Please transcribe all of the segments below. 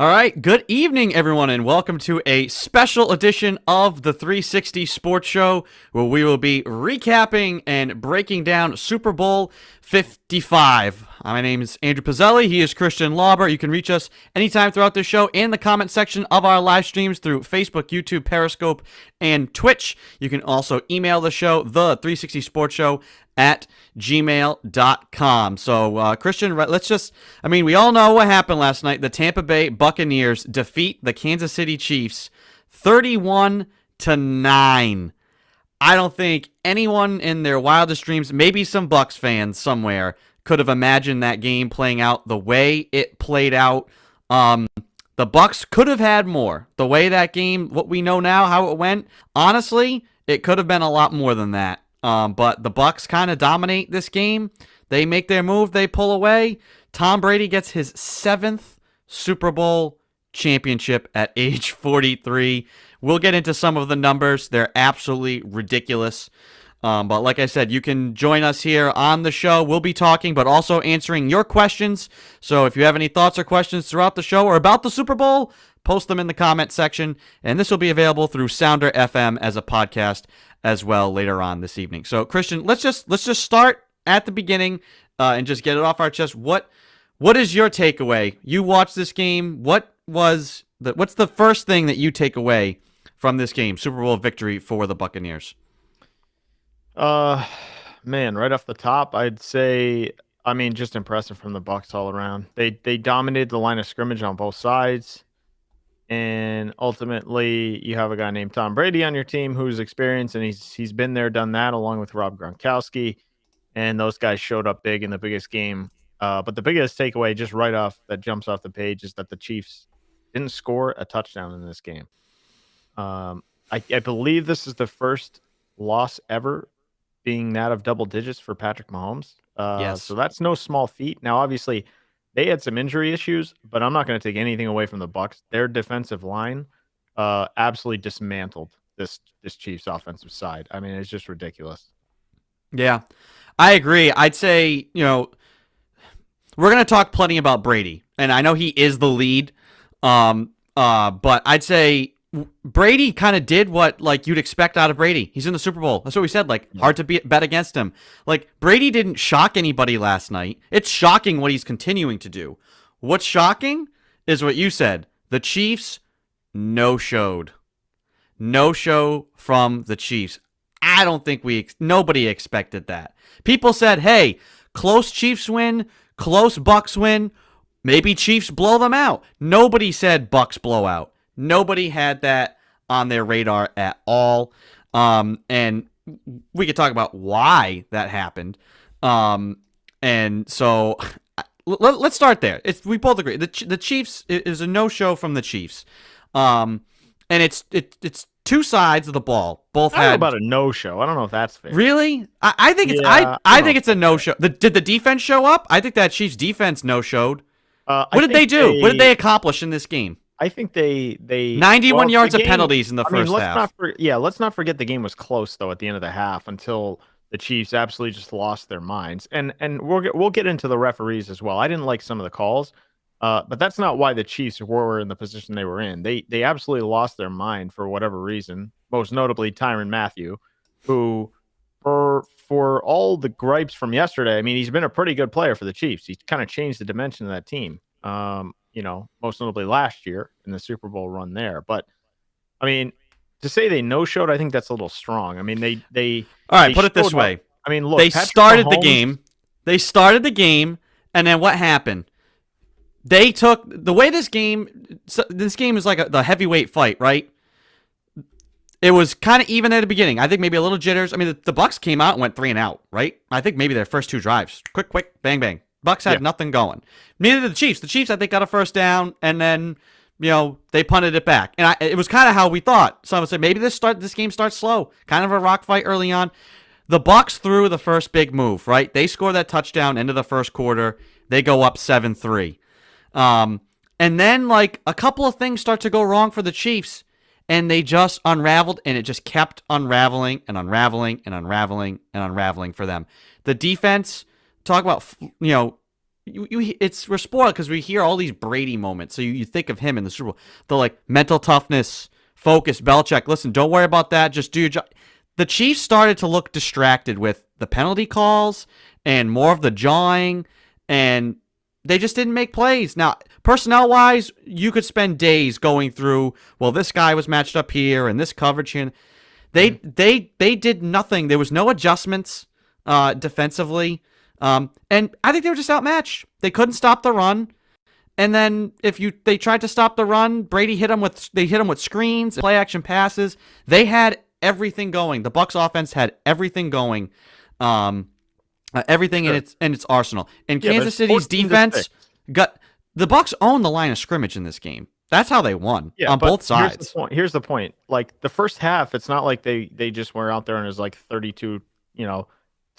All right, good evening, everyone, and welcome to a special edition of the 360 Sports Show, where we will be recapping and breaking down Super Bowl 55. My name is Andrew Pizzelli. He is Christian Lauber. You can reach us anytime throughout the show in the comment section of our live streams through Facebook, YouTube, Periscope, and Twitch. You can also email the show, the 360 Sports Show, at gmail.com. So, Christian, we all know what happened last night. The Tampa Bay Buccaneers defeat the Kansas City Chiefs 31-9. I don't think anyone in their wildest dreams, maybe some Bucs fans somewhere, could have imagined that game playing out the way it played out. The Bucs could have had more. The way that game, what we know now, how it went, honestly, it could have been a lot more than that. But the Bucs kind of dominate this game. They make their move. They pull away. Tom Brady gets his 7th Super Bowl championship at age 43. We'll get into some of the numbers. They're absolutely ridiculous. But like I said, you can join us here on the show. We'll be talking, but also answering your questions. So if you have any thoughts or questions throughout the show or about the Super Bowl, post them in the comment section. And this will be available through Sounder FM as a podcast as well later on this evening. So Christian, let's just start at the beginning and just get it off our chest. What is your takeaway? You watched this game. What's the first thing that you take away from this game? Super Bowl victory for the Buccaneers. Man, right off the top, I'd say, just impressive from the Bucs all around. They dominated the line of scrimmage on both sides. And ultimately, you have a guy named Tom Brady on your team who's experienced, and he's been there, done that, along with Rob Gronkowski. And those guys showed up big in the biggest game. But the biggest takeaway, just right off, that jumps off the page, is that the Chiefs didn't score a touchdown in this game. I believe this is the first loss ever being that of double digits for Patrick Mahomes. Yes. So that's no small feat. Now, obviously, they had some injury issues, but I'm not going to take anything away from the Bucs. Their defensive line absolutely dismantled this Chiefs offensive side. I mean, it's just ridiculous. Yeah, I agree. I'd say, we're going to talk plenty about Brady, and I know he is the lead, but I'd say Brady kind of did what you'd expect out of Brady. He's in the Super Bowl. That's what we said. Hard to bet against him. Brady didn't shock anybody last night. It's shocking what he's continuing to do. What's shocking is what you said. The Chiefs no-showed. No show from the Chiefs. I don't think nobody expected that. People said, hey, close Chiefs win, close Bucs win, maybe Chiefs blow them out. Nobody said Bucs blowout. Nobody had that on their radar at all. And we could talk about why that happened. And so let's start there. We both agree. The Chiefs is a no-show from the Chiefs. And it's two sides of the ball. Both I don't know had about a no-show. I don't know if that's fair. Really? I think it's I think it's a no-show. Did the defense show up? I think that Chiefs defense no-showed. What did they do? What did they accomplish in this game? I think they 91 yards of penalties in the first half. Let's not forget the game was close though at the end of the half until the Chiefs absolutely just lost their minds. And we'll get into the referees as well. I didn't like some of the calls, but that's not why the Chiefs were in the position they were in. They absolutely lost their mind for whatever reason. Most notably Tyrann Mathieu, who for all the gripes from yesterday, I mean, he's been a pretty good player for the Chiefs. He's kind of changed the dimension of that team. Most notably last year in the Super Bowl run there. But I mean, to say they no-showed, I think that's a little strong. I mean, they all right. Put it this way. Up. I mean, look, they Patrick started Mahomes, the game. They started the game, and then what happened? They took the way this game. This game is like the heavyweight fight, right? It was kind of even at the beginning. I think maybe a little jitters. I mean, the Bucs came out and went 3-and-out, right? I think maybe their first two drives, quick, bang, bang. Bucs had nothing going. Neither did the Chiefs. The Chiefs, I think, got a first down, and then they punted it back. And it was kind of how we thought. Some would say maybe this game starts slow, kind of a rock fight early on. The Bucs threw the first big move, right? They score that touchdown into the first quarter. They go up 7-3. And then a couple of things start to go wrong for the Chiefs, and they just unraveled, and it just kept unraveling and unraveling and unraveling and unraveling for them. The defense, talk about we're spoiled because we hear all these Brady moments. So you think of him in the Super Bowl, the like mental toughness, focus, Belichick. Listen, don't worry about that. Just do your job. The Chiefs started to look distracted with the penalty calls and more of the jawing, and they just didn't make plays. Now, personnel wise, you could spend days going through. Well, this guy was matched up here and this coverage here. They did nothing. There was no adjustments defensively. And I think they were just outmatched. They couldn't stop the run. And then they tried to stop the run, Brady hit them with screens, play action passes. They had everything going. The Bucs offense had everything going. Everything in its arsenal. And Kansas City's defense got the Bucs owned the line of scrimmage in this game. That's how they won on both sides. Here's the point. Like the first half, it's not like they just were out there and it was like 32, to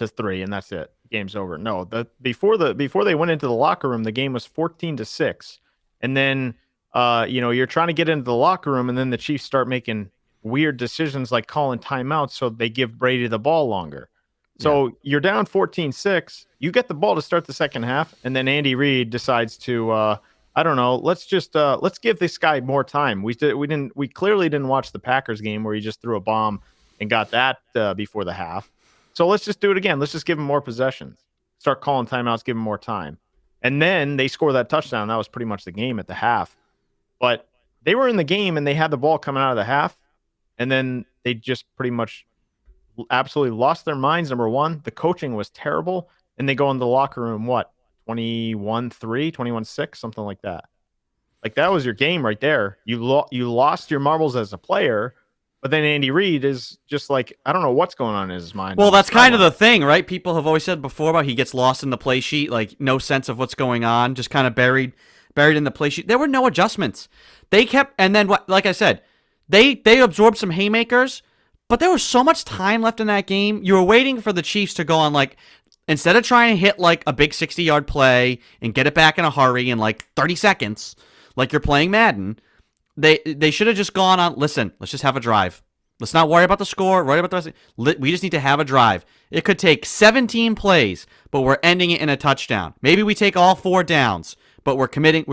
3, and that's it. Game's over. No, before they went into the locker room, the game was 14-6, and then you're trying to get into the locker room, and then the Chiefs start making weird decisions like calling timeouts, so they give Brady the ball longer. So you're down 14-6. You get the ball to start the second half, and then Andy Reid decides to I don't know. Let's give this guy more time. We clearly didn't watch the Packers game where he just threw a bomb and got that before the half. So let's just do it again. Let's just give him more possessions. Start calling timeouts, give him more time. And then they score that touchdown. That was pretty much the game at the half. But they were in the game and they had the ball coming out of the half. And then they just pretty much absolutely lost their minds, number one. The coaching was terrible. And they go in the locker room, 21-3, 21-6, something like that. Like that was your game right there. You lost your marbles as a player. But then Andy Reid is just like, I don't know what's going on in his mind. Well, that's kind of the thing, right? People have always said before about he gets lost in the play sheet, like no sense of what's going on, just kind of buried in the play sheet. There were no adjustments. They kept, and then like I said, they absorbed some haymakers, but there was so much time left in that game. You were waiting for the Chiefs to go on, like, instead of trying to hit like a big 60-yard play and get it back in a hurry in like 30 seconds, like you're playing Madden. They should have just gone on, listen, let's just have a drive. Let's not worry about the score, worry about the rest. We just need to have a drive. It could take 17 plays, but we're ending it in a touchdown. Maybe we take all 4 downs, but we're committing.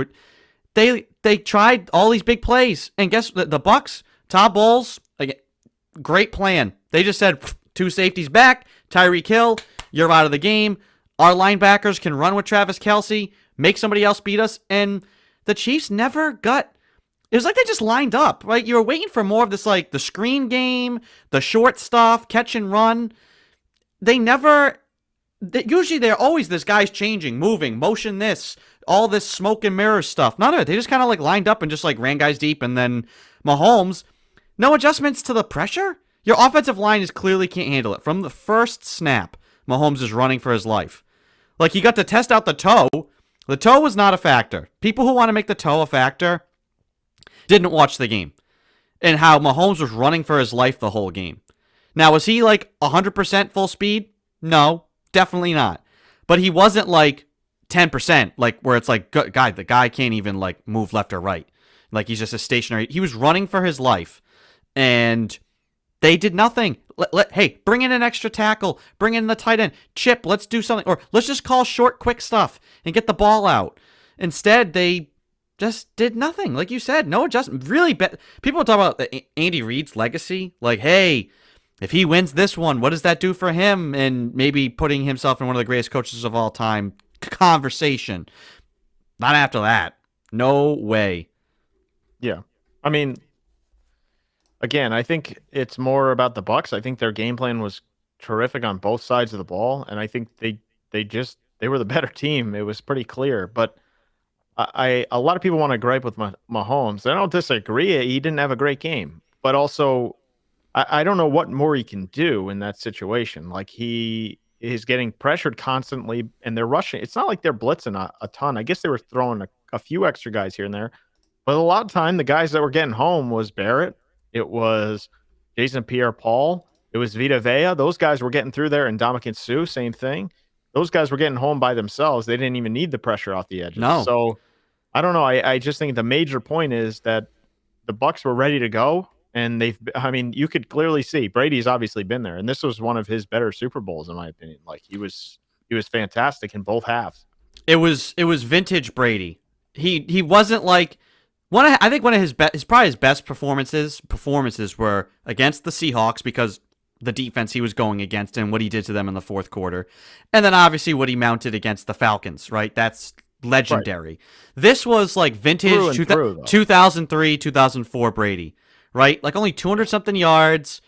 They tried all these big plays, and guess what? The Bucs, Todd Bowles, great plan. They just said 2 safeties back, Tyreek Hill, you're out of the game. Our linebackers can run with Travis Kelce, make somebody else beat us, and the Chiefs never got. It was like they just lined up, right? You were waiting for more of this, like, the screen game, the short stuff, catch and run. Usually they're always, this guy's changing, moving, motion this, all this smoke and mirror stuff. None of it. They just kind of, like, lined up and just, like, ran guys deep. And then Mahomes, no adjustments to the pressure? Your offensive line clearly can't handle it. From the first snap, Mahomes is running for his life. Like, he got to test out the toe. The toe was not a factor. People who want to make the toe a factor didn't watch the game and how Mahomes was running for his life the whole game. Now, was he like 100% full speed? No, definitely not. But he wasn't like 10%, like where it's like, the guy can't even like move left or right. Like he's just a stationary. He was running for his life and they did nothing. Hey, bring in an extra tackle, bring in the tight end, chip, let's do something. Or let's just call short, quick stuff and get the ball out. Instead, they just did nothing. Like you said, no adjustment. Really, people talk about Andy Reid's legacy. Like, hey, if he wins this one, what does that do for him? And maybe putting himself in one of the greatest coaches of all time conversation. Not after that. No way. Yeah. I mean, again, I think it's more about the Bucs. I think their game plan was terrific on both sides of the ball. And I think they were the better team. It was pretty clear. But a lot of people want to gripe with Mahomes. I don't disagree. He didn't have a great game, but also I don't know what more he can do in that situation. Like he is getting pressured constantly, and they're rushing. It's not like they're blitzing a ton. I guess they were throwing a few extra guys here and there, but a lot of time the guys that were getting home was Barrett. It was Jason Pierre-Paul. It was Vita Vea. Those guys were getting through there, and Ndamukong Suh, same thing. Those guys were getting home by themselves. They didn't even need the pressure off the edges. No. So I don't know. I just think the major point is that the Bucs were ready to go, and you could clearly see Brady's obviously been there, and this was one of his better Super Bowls in my opinion. Like he was fantastic in both halves. It was vintage Brady. He wasn't like I think one of his probably his best performances were against the Seahawks because the defense he was going against and what he did to them in the fourth quarter. And then obviously what he mounted against the Falcons, right? That's legendary. Right. This was like vintage 2003, 2004 Brady, right? Like only 200 something yards,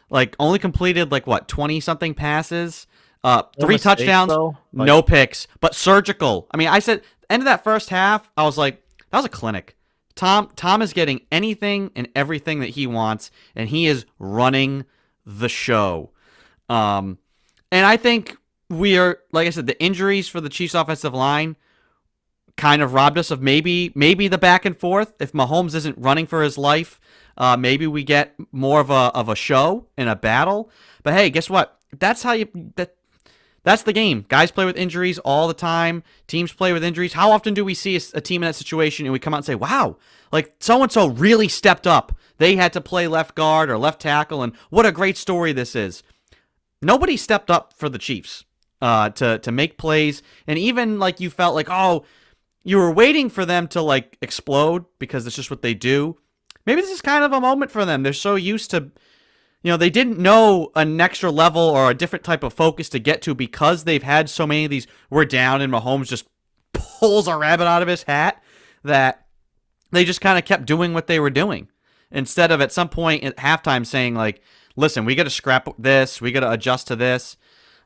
like only completed like what, 20 something passes, 3 touchdowns, no picks, but surgical. I mean, I said end of that first half, I was like, that was a clinic. Tom is getting anything and everything that he wants, and he is running the show. And I think we are, like I said, the injuries for the Chiefs offensive line kind of robbed us of maybe the back and forth. If Mahomes isn't running for his life, maybe we get more of a show and a battle. But hey, guess what? That's the game. Guys play with injuries all the time. Teams play with injuries. How often do we see a team in that situation and we come out and say, wow, like so-and-so really stepped up. They had to play left guard or left tackle, and what a great story this is. Nobody stepped up for the Chiefs to make plays, and even like you felt like, oh, you were waiting for them to like explode because it's just what they do. Maybe this is kind of a moment for them. They're so used to, they didn't know an extra level or a different type of focus to get to because they've had so many of these, we're down and Mahomes just pulls a rabbit out of his hat, that they just kind of kept doing what they were doing. Instead of at some point at halftime saying like, listen, we got to scrap this, we got to adjust to this.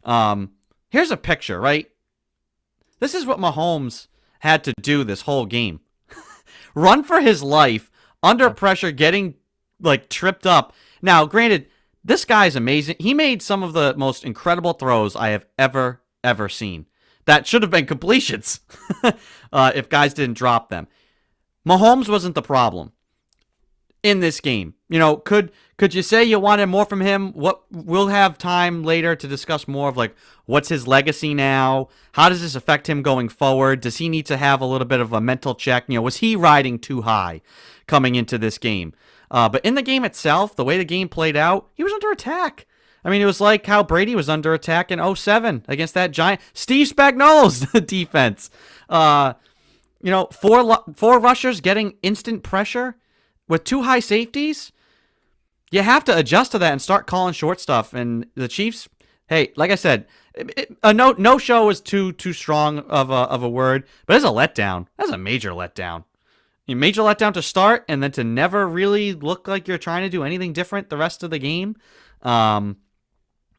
Here's a picture, right? This is what Mahomes had to do this whole game. Run for his life, under pressure, getting like tripped up. Now, granted, this guy's amazing. He made some of the most incredible throws I have ever seen. That should have been completions if guys didn't drop them. Mahomes wasn't the problem in this game. Could you say you wanted more from him? We'll have time later to discuss more of like what's his legacy now? How does this affect him going forward? Does he need to have a little bit of a mental check? Was he riding too high coming into this game? But in the game itself, the way the game played out, he was under attack. I mean, it was like how Brady was under attack in 2007 against that giant Steve Spagnuolo's defense. Four rushers getting instant pressure with 2 high safeties. You have to adjust to that and start calling short stuff. And the Chiefs, hey, like I said, no show is too strong of a word, but it's a letdown. That's a major letdown. A major letdown to start, and then to never really look like you're trying to do anything different the rest of the game. And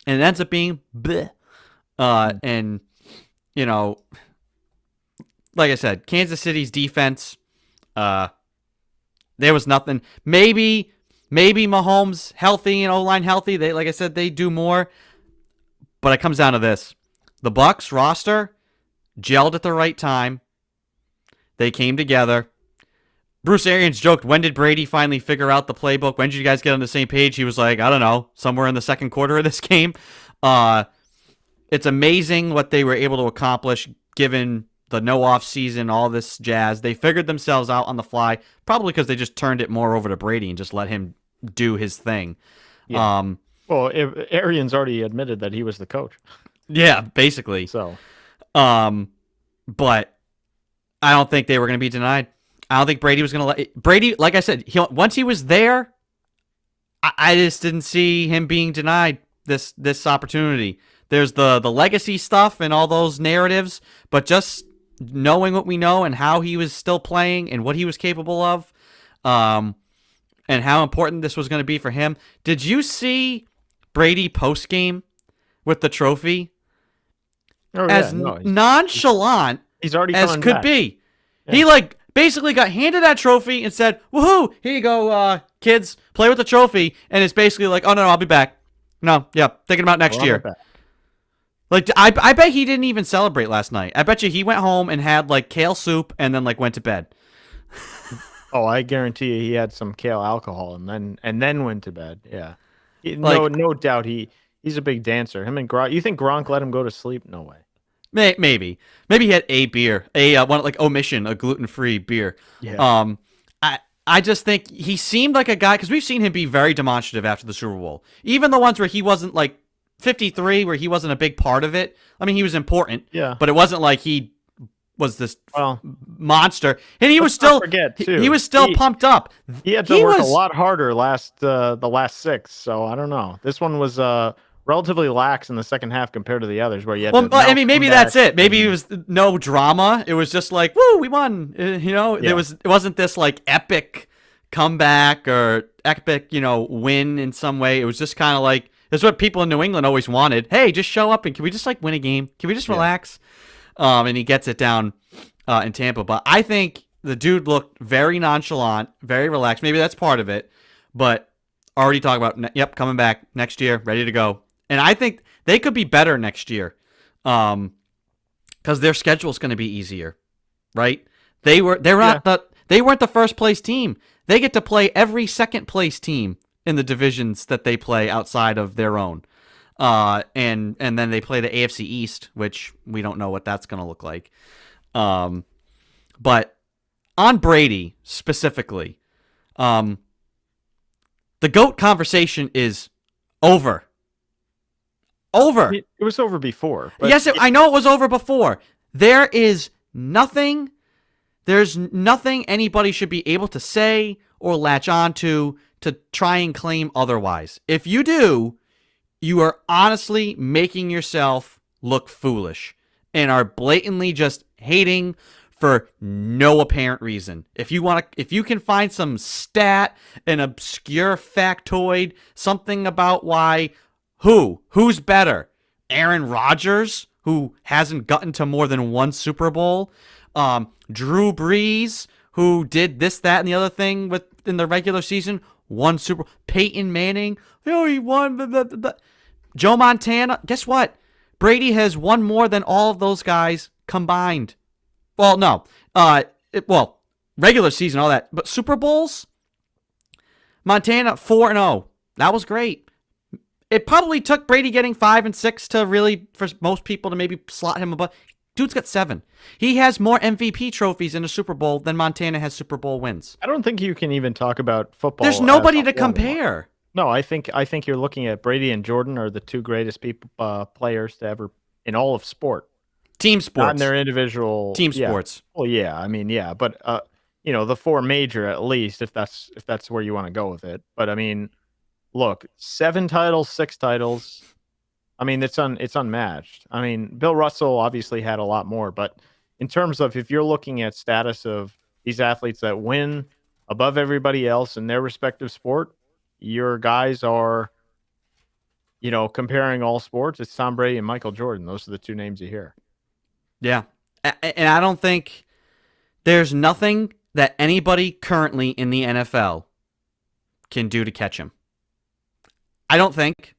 it ends up being bleh. And, like I said, Kansas City's defense, there was nothing. Maybe Mahomes healthy and O-line healthy. They, like I said, they do more. But it comes down to this. The Bucs roster gelled at the right time. They came together. Bruce Arians joked, when did Brady finally figure out the playbook? When did you guys get on the same page? He was like, I don't know, somewhere in the second quarter of this game. It's amazing what they were able to accomplish given the no off season, all this jazz. They figured themselves out on the fly, probably because they just turned it more over to Brady and just let him do his thing. Yeah. Well, Arians already admitted that he was the coach. Yeah, basically. So, but I don't think they were going to be denied. I don't think Brady was going to let Brady. Like I said, once he was there, I just didn't see him being denied this opportunity. There's the legacy stuff and all those narratives, but just knowing what we know and how he was still playing and what he was capable of, and how important this was going to be for him. Did you see Brady post game with the trophy? Oh, as nonchalant he's already as could back. Be. Yeah. He basically got handed that trophy and said, woohoo, here you go, kids, play with the trophy. And it's basically like, oh, no, I'll be back. No, yeah, thinking about next year. Like, I bet he didn't even celebrate last night. I bet you he went home and had, like, kale soup and then, like, went to bed. Oh, I guarantee you he had some kale alcohol and then went to bed. Yeah. No doubt he's a big dancer. Him and Gronk. You think Gronk let him go to sleep? No way. Maybe he had a beer, one like Omission, a gluten-free beer. Yeah. I just think he seemed like a guy, because we've seen him be very demonstrative after the Super Bowl. Even the ones where he wasn't like 53, where he wasn't a big part of it. I mean, he was important. Yeah. But it wasn't like he was this Well, monster, and he was let's not still forget he too. was still pumped up. He had to He work a was lot harder the last 6. So I don't know. This one was relatively lax in the second half compared to the others, where you had well. to I mount mean, maybe that's comebacks it. Maybe it and was no drama. It was just like, woo, we won. yeah. It wasn't this like epic comeback or epic, win in some way. It was just kind of like it's what people in New England always wanted. Hey, just show up and can we just like win a game? Can we just Yeah. relax? And he gets it down in Tampa. But I think the dude looked very nonchalant, very relaxed. Maybe that's part of it. But already talking about, yep, coming back next year, ready to go. And I think they could be better next year because their schedule is going to be easier, right? They weren't the first place team. They get to play every second place team in the divisions that they play outside of their own. And then they play the AFC East, which we don't know what that's going to look like. But on Brady specifically, the GOAT conversation is over. Over. It was over before. But Yes, I know it was over before. There's nothing anybody should be able to say or latch on to try and claim otherwise. If you do, you are honestly making yourself look foolish and are blatantly just hating for no apparent reason. If you can find some stat, an obscure factoid, something about who's better? Aaron Rodgers, who hasn't gotten to more than one Super Bowl, Drew Brees, who did this, that, and the other thing in the regular season, one Super Bowl. Peyton Manning, he won. Blah, blah, blah, blah. Joe Montana, guess what? Brady has won more than all of those guys combined. Well, no. Regular season, all that. But Super Bowls? Montana, 4-0. That was great. It probably took Brady getting 5 and 6 to really, for most people, to maybe slot him above. Dude's got 7. He has more MVP trophies in a Super Bowl than Montana has Super Bowl wins. I don't think you can even talk about football. There's nobody to compare. No, I think you're looking at Brady and Jordan are the two greatest players to ever in all of sport. Team sports. Not in their individual team yeah. sports. Well, yeah, I mean, yeah, but the 4 major at least, if that's where you want to go with it. But I mean, look, 7 titles, 6 titles. I mean, it's unmatched. I mean, Bill Russell obviously had a lot more, but in terms of if you're looking at status of these athletes that win above everybody else in their respective sport, your guys are, comparing all sports, it's Tom Brady and Michael Jordan. Those are the 2 names you hear. Yeah. And I don't think there's nothing that anybody currently in the NFL can do to catch him. I don't think.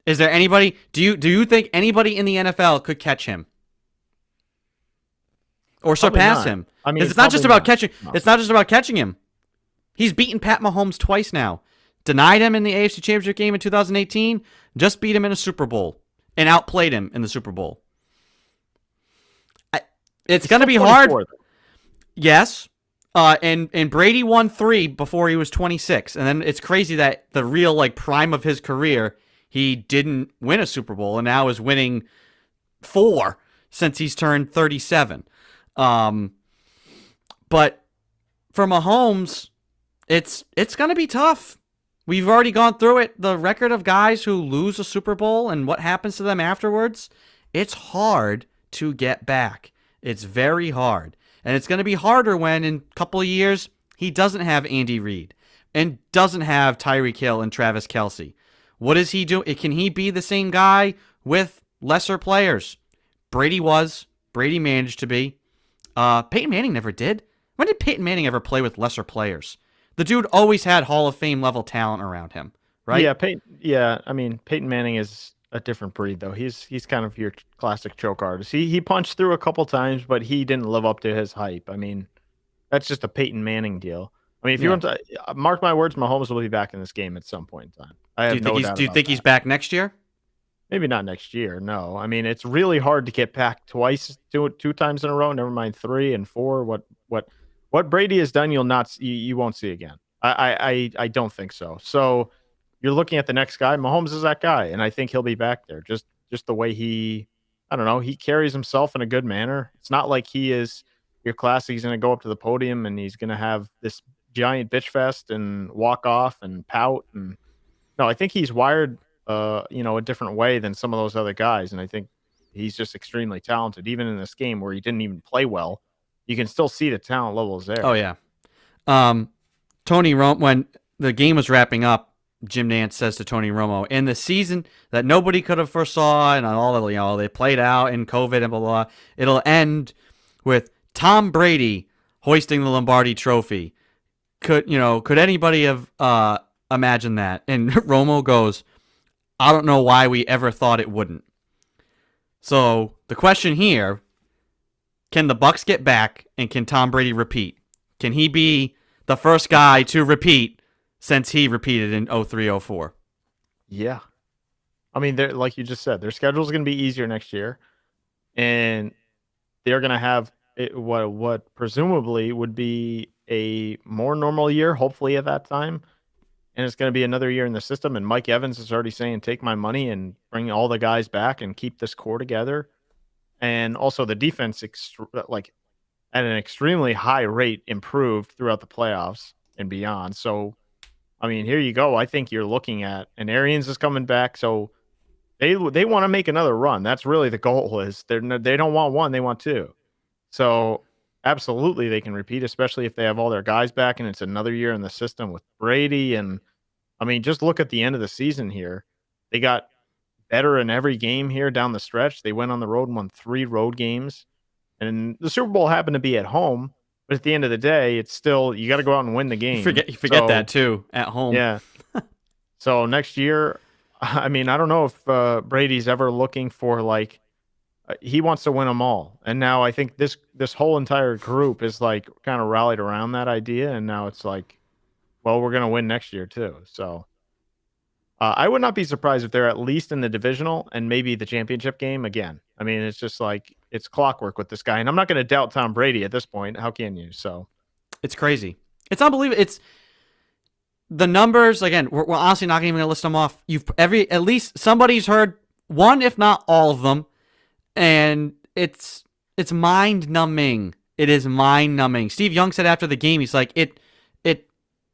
Is there anybody? Do you think anybody in the NFL could catch him or surpass him? I mean, it's not just about catching. No. It's not just about catching him. He's beaten Pat Mahomes twice now. Denied him in the AFC Championship game in 2018. Just beat him in a Super Bowl and outplayed him in the Super Bowl. It's going to be hard. Yes. And Brady won 3 before he was 26. And then it's crazy that the real prime of his career, he didn't win a Super Bowl and now is winning 4 since he's turned 37. But for Mahomes, it's going to be tough. We've already gone through it. The record of guys who lose a Super Bowl and what happens to them afterwards, it's hard to get back. It's very hard. And it's going to be harder when in a couple of years he doesn't have Andy Reid and doesn't have Tyreek Hill and Travis Kelce. What does he do? Can he be the same guy with lesser players? Brady was. Brady managed to be. Peyton Manning never did. When did Peyton Manning ever play with lesser players? The dude always had Hall of Fame level talent around him, right? Yeah, I mean, Peyton Manning is a different breed, though. He's kind of your classic choke artist. He punched through a couple times, but he didn't live up to his hype. I mean, that's just a Peyton Manning deal. I mean, if you want to mark my words, Mahomes will be back in this game at some point in time. I have no doubt. Do you think he's back next year? Maybe not next year. No, I mean, it's really hard to get back twice, two times in a row. Never mind 3 and 4. What Brady has done, you won't see again. I don't think so. So you're looking at the next guy. Mahomes is that guy, and I think he'll be back there. Just the way he I don't know, he carries himself in a good manner. It's not like he is your classic. He's going to go up to the podium and he's going to have this giant bitch fest and walk off and pout. And no, I think he's wired, a different way than some of those other guys. And I think he's just extremely talented. Even in this game where he didn't even play well, you can still see the talent levels there. Oh yeah. Um, Tony Romo, when the game was wrapping up, Jim Nance says to Tony Romo, in the season that nobody could have foresaw and all the, they played out in COVID and blah, blah, it'll end with Tom Brady hoisting the Lombardi trophy. Could anybody have imagined that? And Romo goes, I don't know why we ever thought it wouldn't. So the question here, can the Bucs get back and can Tom Brady repeat? Can he be the first guy to repeat since he repeated in 03-04? Yeah. I mean, like you just said, their schedule is going to be easier next year. And they're going to have what presumably would be a more normal year, hopefully at that time. And it's going to be another year in the system. And Mike Evans is already saying, take my money and bring all the guys back and keep this core together. And also the defense, at an extremely high rate, improved throughout the playoffs and beyond. So, I mean, here you go. I think you're looking at, and Arians is coming back. So they want to make another run. That's really the goal. Is they don't want one, they want two. So absolutely they can repeat, especially if they have all their guys back and it's another year in the system with Brady. And I mean, just look at the end of the season here. They got better in every game here down the stretch. They went on the road and won 3 road games. And the Super Bowl happened to be at home, but at the end of the day, it's still, you got to go out and win the game. You forget that too, at home. Yeah. So next year, I mean, I don't know if Brady's ever looking for he wants to win them all. And now I think this whole entire group is kind of rallied around that idea. And now it's well, we're going to win next year too. So I would not be surprised if they're at least in the divisional and maybe the championship game again. I mean, it's just it's clockwork with this guy. And I'm not going to doubt Tom Brady at this point. How can you? So it's crazy. It's unbelievable. It's the numbers. Again, we're honestly not even going to list them off. At least somebody's heard one, if not all of them. And it's mind numbing. It is mind numbing. Steve Young said after the game, he's like,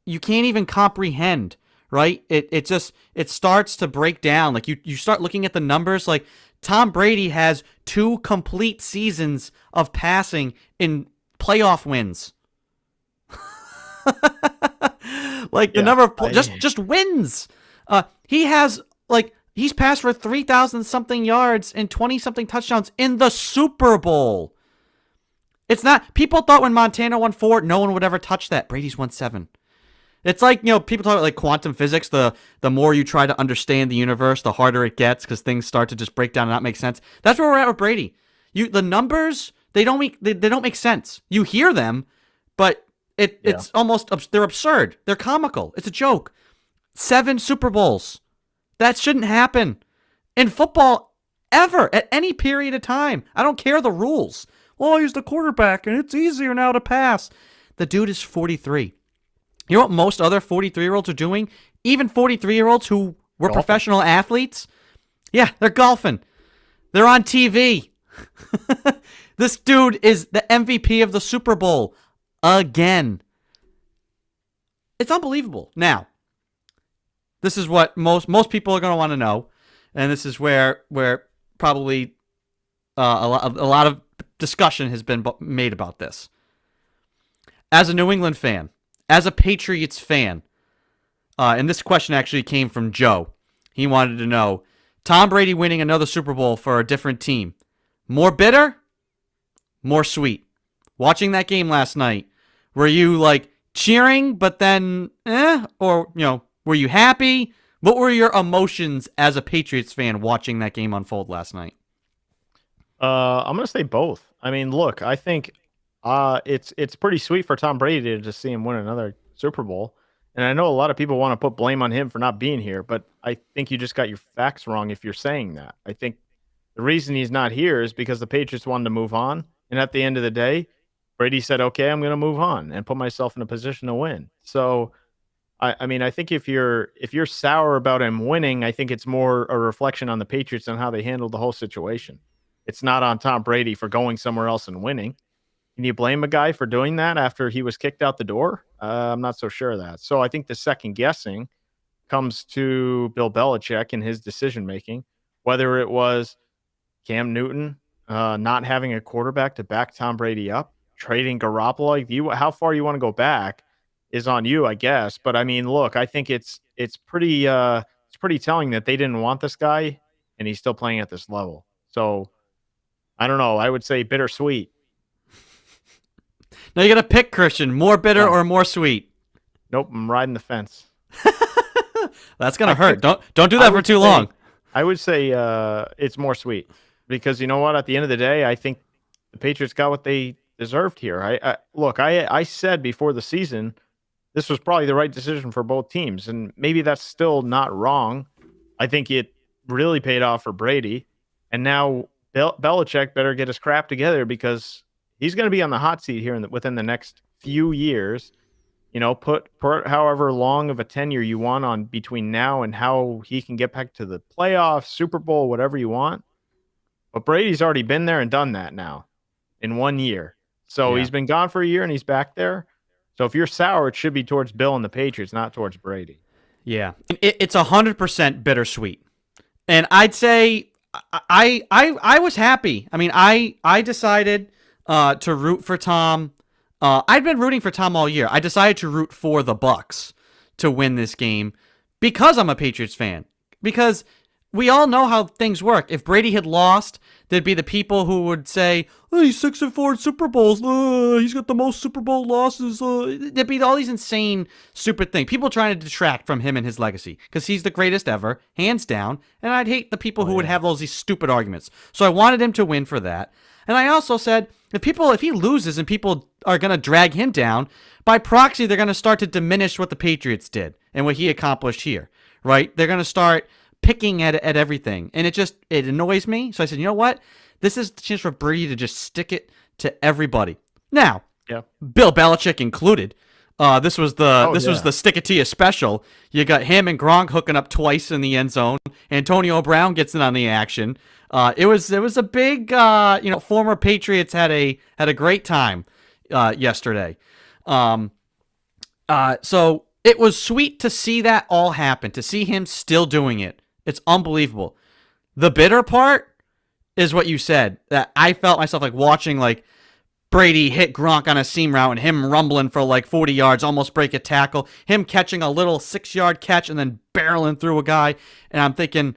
you can't even comprehend, right? It starts to break down. You start looking at the numbers. Tom Brady has 2 complete seasons of passing in playoff wins. The number of just wins. He has he's passed for 3,000 something yards and 20 something touchdowns in the Super Bowl. It's not, people thought when Montana won 4, no one would ever touch that. Brady's won 7. It's people talk about quantum physics. The more you try to understand the universe, the harder it gets because things start to just break down and not make sense. That's where we're at with Brady. The numbers, they don't make sense. You hear them, but it's almost, they're absurd. They're comical. It's a joke. 7 Super Bowls. That shouldn't happen in football ever at any period of time. I don't care the rules. Well, he's the quarterback and it's easier now to pass. The dude is 43. You know what most other 43-year-olds are doing? Even 43-year-olds who were professional athletes? Yeah, they're golfing. They're on TV. This dude is the MVP of the Super Bowl again. It's unbelievable. Now, this is what most people are going to want to know, and this is where probably a lot of discussion has been made about this. As a New England fan, as a Patriots fan, and this question actually came from Joe. He wanted to know, Tom Brady winning another Super Bowl for a different team, more bitter, more sweet? Watching that game last night, were you cheering, but then or were you happy? What were your emotions as a Patriots fan watching that game unfold last night? I'm going to say both. I mean, look, I think it's pretty sweet for Tom Brady to see him win another Super Bowl. And I know a lot of people want to put blame on him for not being here, but I think you just got your facts wrong if you're saying that. I think the reason he's not here is because the Patriots wanted to move on. And at the end of the day, Brady said, okay, I'm going to move on and put myself in a position to win. So, I mean, I think if you're sour about him winning, I think it's more a reflection on the Patriots and how they handled the whole situation. it's not on Tom Brady for going somewhere else and winning. Can you blame a guy for doing that after he was kicked out the door? I'm not so sure of that. So I think the second guessing comes to Bill Belichick and his decision making, whether it was Cam Newton not having a quarterback to back Tom Brady up, trading Garoppolo. How far you want to go back is on you, I guess. But I mean, look, I think it's pretty telling that they didn't want this guy, and he's still playing at this level. So I don't know. I would say bittersweet. Now you got to pick, Christian, more bitter Yeah. or more sweet. Nope, I'm riding the fence. That's gonna hurt. Don't do that for too long. I would say it's more sweet because you know what? At the end of the day, I think the Patriots got what they deserved here. I said before the season this was probably the right decision for both teams, and maybe that's still not wrong. I think it really paid off for Brady, and now Belichick better get his crap together because he's going to be on the hot seat here within the next few years. You know, put however long of a tenure you want on between now and how he can get back to the playoffs, Super Bowl, whatever you want. But Brady's already been there and done that now in 1 year. So Yeah. he's been gone for a year and he's back there. So if you're sour, it should be towards Bill and the Patriots, not towards Brady. Yeah, it's 100% bittersweet, and I'd say I was happy. I mean, I decided to root for Tom. I'd been rooting for Tom all year. I decided to root for the Bucks to win this game because I'm a Patriots fan. Because we all know how things work. If Brady had lost, there'd be the people who would say, "Oh, he's 6-4 in Super Bowls. He's got the most Super Bowl losses." There'd be all these insane, stupid things. People trying to detract from him and his legacy because he's the greatest ever, hands down. And I'd hate the people who would have these stupid arguments. So I wanted him to win for that. And I also said, if he loses and people are going to drag him down, by proxy, they're going to start to diminish what the Patriots did and what he accomplished here, right? They're going to start picking at everything. And it annoys me. So I said, you know what? This is the chance for Brady to just stick it to everybody. Now, Bill Belichick included. This was the stick it to you special. You got him and Gronk hooking up twice in the end zone. Antonio Brown gets in on the action. It was a big former Patriots had a great time yesterday. So it was sweet to see that all happen, to see him still doing it. It's unbelievable. The bitter part is what you said, that I felt myself like watching like Brady hit Gronk on a seam route and him rumbling for like 40 yards, almost break a tackle, him catching a little 6-yard catch and then barreling through a guy. And I'm thinking,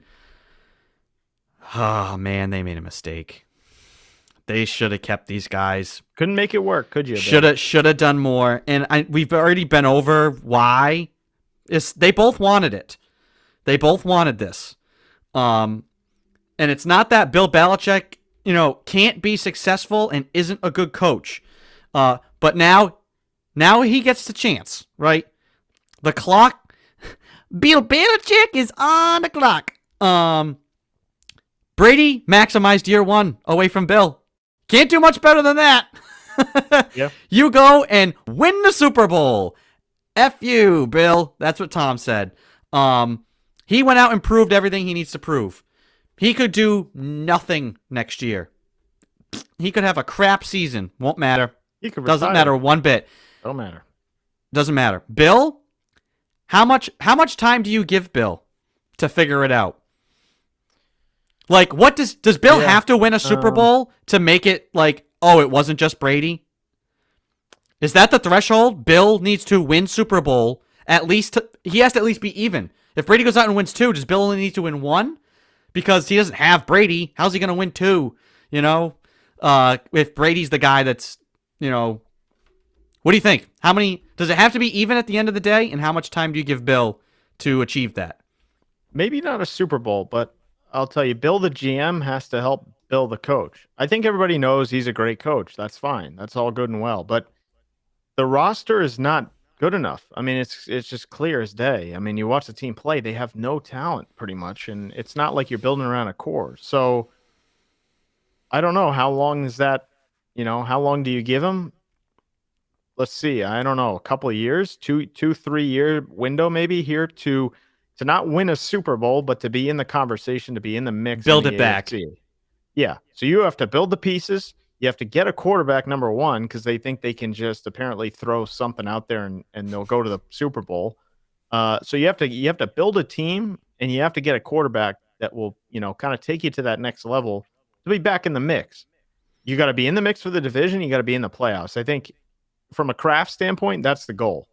oh man, they made a mistake. They should have kept these guys. Couldn't make it work, could you? Should have done more. And we've already been over why. They both wanted it. They both wanted this. And it's not that Bill Belichick, can't be successful and isn't a good coach. But now he gets the chance, right? The clock, Bill Belichick is on the clock. Brady maximized year one away from Bill. Can't do much better than that. Yeah. You go and win the Super Bowl. F you, Bill. That's what Tom said. He went out and proved everything he needs to prove. He could do nothing next year. He could have a crap season. Won't matter. He could Doesn't retire. matter one bit. Don't matter. Doesn't matter. Bill, how much time do you give Bill to figure it out? Like, what does Bill have to win a Super Bowl to make it like, oh, it wasn't just Brady? Is that the threshold? Bill needs to win Super Bowl. He has to at least be even. If Brady goes out and wins 2, does Bill only need to win 1? Because he doesn't have Brady. How's he going to win 2? If Brady's the guy that's, what do you think? How many does it have to be even at the end of the day? And how much time do you give Bill to achieve that? Maybe not a Super Bowl, but I'll tell you, Bill the GM has to help Bill the coach. I think everybody knows he's a great coach. That's fine. That's all good and well. But the roster is not good enough. I mean, it's just clear as day. I mean, you watch the team play, they have no talent pretty much. And it's not like you're building around a core. So I don't know. How long is that? How long do you give him? Let's see. I don't know. A couple of years, 3-year window maybe here to not win a Super Bowl, but to be in the conversation, to be in the mix. Build it back. Yeah. So you have to build the pieces. You have to get a quarterback, number one, because they think they can just apparently throw something out there and they'll go to the Super Bowl. So you have to build a team and you have to get a quarterback that will, kind of take you to that next level to be back in the mix. You got to be in the mix for the division. You got to be in the playoffs. I think from a craft standpoint, that's the goal.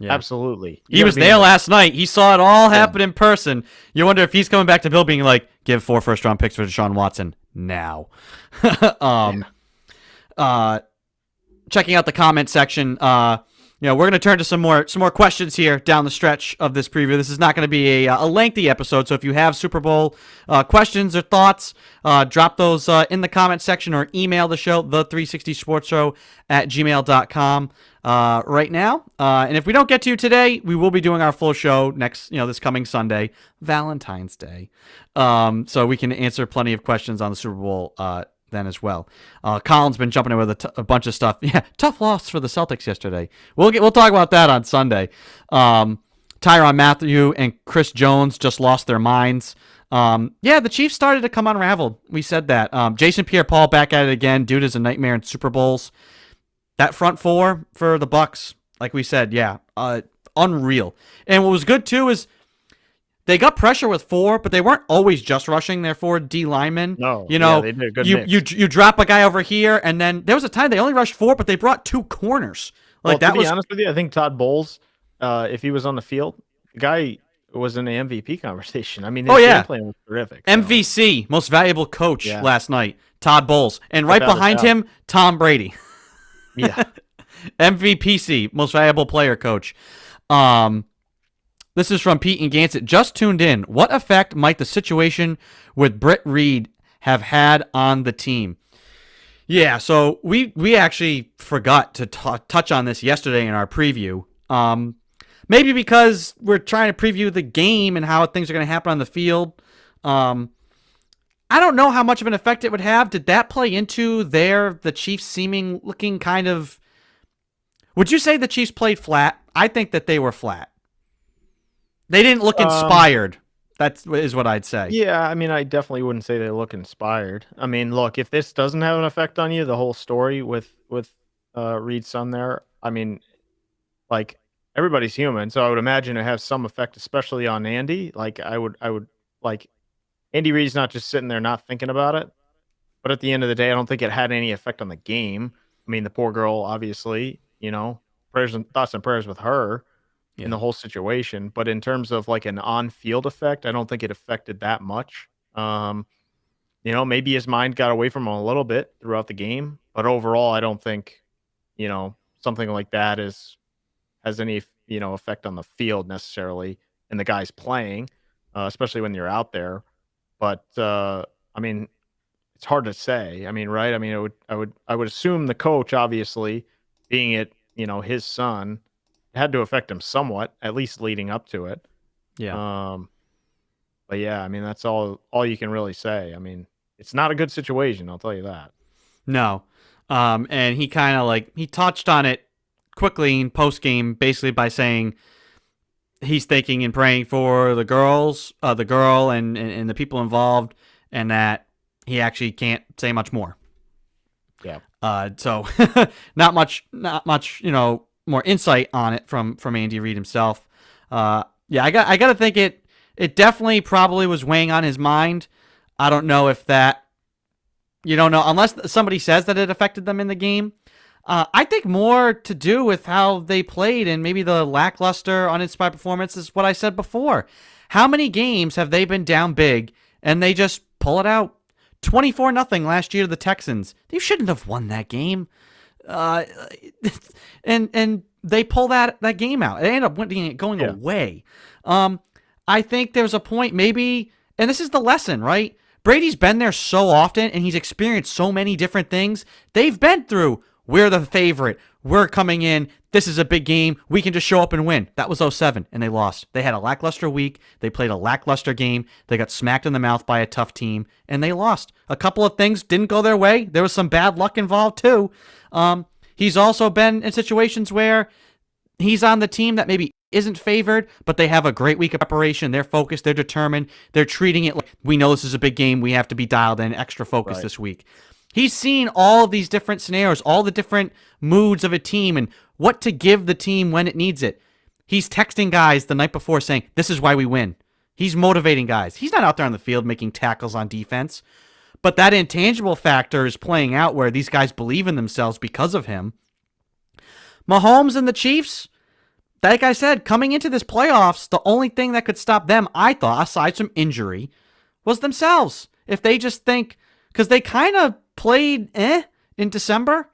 Yeah. Absolutely. He was there last night. He saw it all happen in person. You wonder if he's coming back to Bill being like, give 4 first-round picks for Deshaun Watson now. Checking out the comment section. We're going to turn to some more questions here down the stretch of this preview. This is not going to be a lengthy episode, so if you have Super Bowl questions or thoughts, drop those in the comment section or email the show, the360sportshow at gmail.com right now. And if we don't get to you today, we will be doing our full show this coming Sunday, Valentine's Day. So we can answer plenty of questions on the Super Bowl then as well. Colin's been jumping in with a bunch of stuff. Yeah, tough loss for the Celtics yesterday. We'll talk about that on Sunday. Tyrann Mathieu and Chris Jones just lost their minds. The Chiefs started to come unraveled. We said that. Jason Pierre-Paul back at it again. Dude is a nightmare in Super Bowls. That front four for the Bucs, like we said, unreal. And what was good too is they got pressure with 4, but they weren't always just rushing their 4 D linemen. No, they did a good mix. You drop a guy over here, and then there was a time they only rushed 4, but they brought 2 corners. To be honest with you, I think Todd Bowles, if he was on the field, the guy was in the MVP conversation. I mean, his game plan was terrific. So. MVC, most valuable coach last night, Todd Bowles, and right behind him, Tom Brady. Yeah, MVPC, most valuable player coach. This is from Pete and Gansett. Just tuned in. What effect might the situation with Britt Reed have had on the team? Yeah, so we actually forgot to touch on this yesterday in our preview. Maybe because we're trying to preview the game and how things are going to happen on the field. I don't know how much of an effect it would have. Did that play into the Chiefs looking kind of... Would you say the Chiefs played flat? I think that they were flat. They didn't look inspired. That is what I'd say. Yeah, I mean, I definitely wouldn't say they look inspired. I mean, look, if this doesn't have an effect on you, the whole story with Reed's son there, I mean, like, everybody's human, so I would imagine it has some effect, especially on Andy. Like, I would like, Andy Reid's not just sitting there not thinking about it, but at the end of the day, I don't think it had any effect on the game. I mean, the poor girl, obviously, prayers and thoughts and prayers with her. In the whole situation, but in terms of like an on-field effect, I don't think it affected that much. Maybe his mind got away from him a little bit throughout the game, but overall, I don't think, something like that has any, effect on the field necessarily and the guys playing, especially when you're out there. But I mean, it's hard to say. I mean, right? I mean, I would assume the coach, obviously, being it, his son. Had to affect him somewhat, at least leading up to it. Yeah. But yeah, I mean, that's all you can really say. I mean, it's not a good situation, I'll tell you that. No. And he kind of he touched on it quickly in post game, basically by saying he's thinking and praying for the girl and the people involved, and that he actually can't say much more. Yeah. So not much, more insight on it from Andy Reid himself. I got to think it definitely probably was weighing on his mind. I don't know if that, you don't know, unless somebody says that it affected them in the game. I think more to do with how they played and maybe the lackluster, uninspired performance is what I said before. How many games have they been down big and they just pull it out? 24-0 last year to the Texans. They shouldn't have won that game. And they pull that game out. They end up going away. I think there's a point maybe, and this is the lesson, right? Brady's been there so often, and he's experienced so many different things. They've been through, we're the favorite. We're coming in. This is a big game. We can just show up and win. That was 2007, and they lost. They had a lackluster week. They played a lackluster game. They got smacked in the mouth by a tough team, and they lost. A couple of things didn't go their way. There was some bad luck involved, too. He's also been in situations where he's on the team that maybe isn't favored, but they have a great week of preparation. They're focused. They're determined. They're treating it like we know this is a big game. We have to be dialed in, extra focused this week. He's seen all of these different scenarios, all the different moods of a team and what to give the team when it needs it. He's texting guys the night before saying, this is why we win. He's motivating guys. He's not out there on the field making tackles on defense. But that intangible factor is playing out where these guys believe in themselves because of him. Mahomes and the Chiefs, like I said, coming into this playoffs, the only thing that could stop them, I thought, aside from injury, was themselves. If they just think, because they kind of played in December.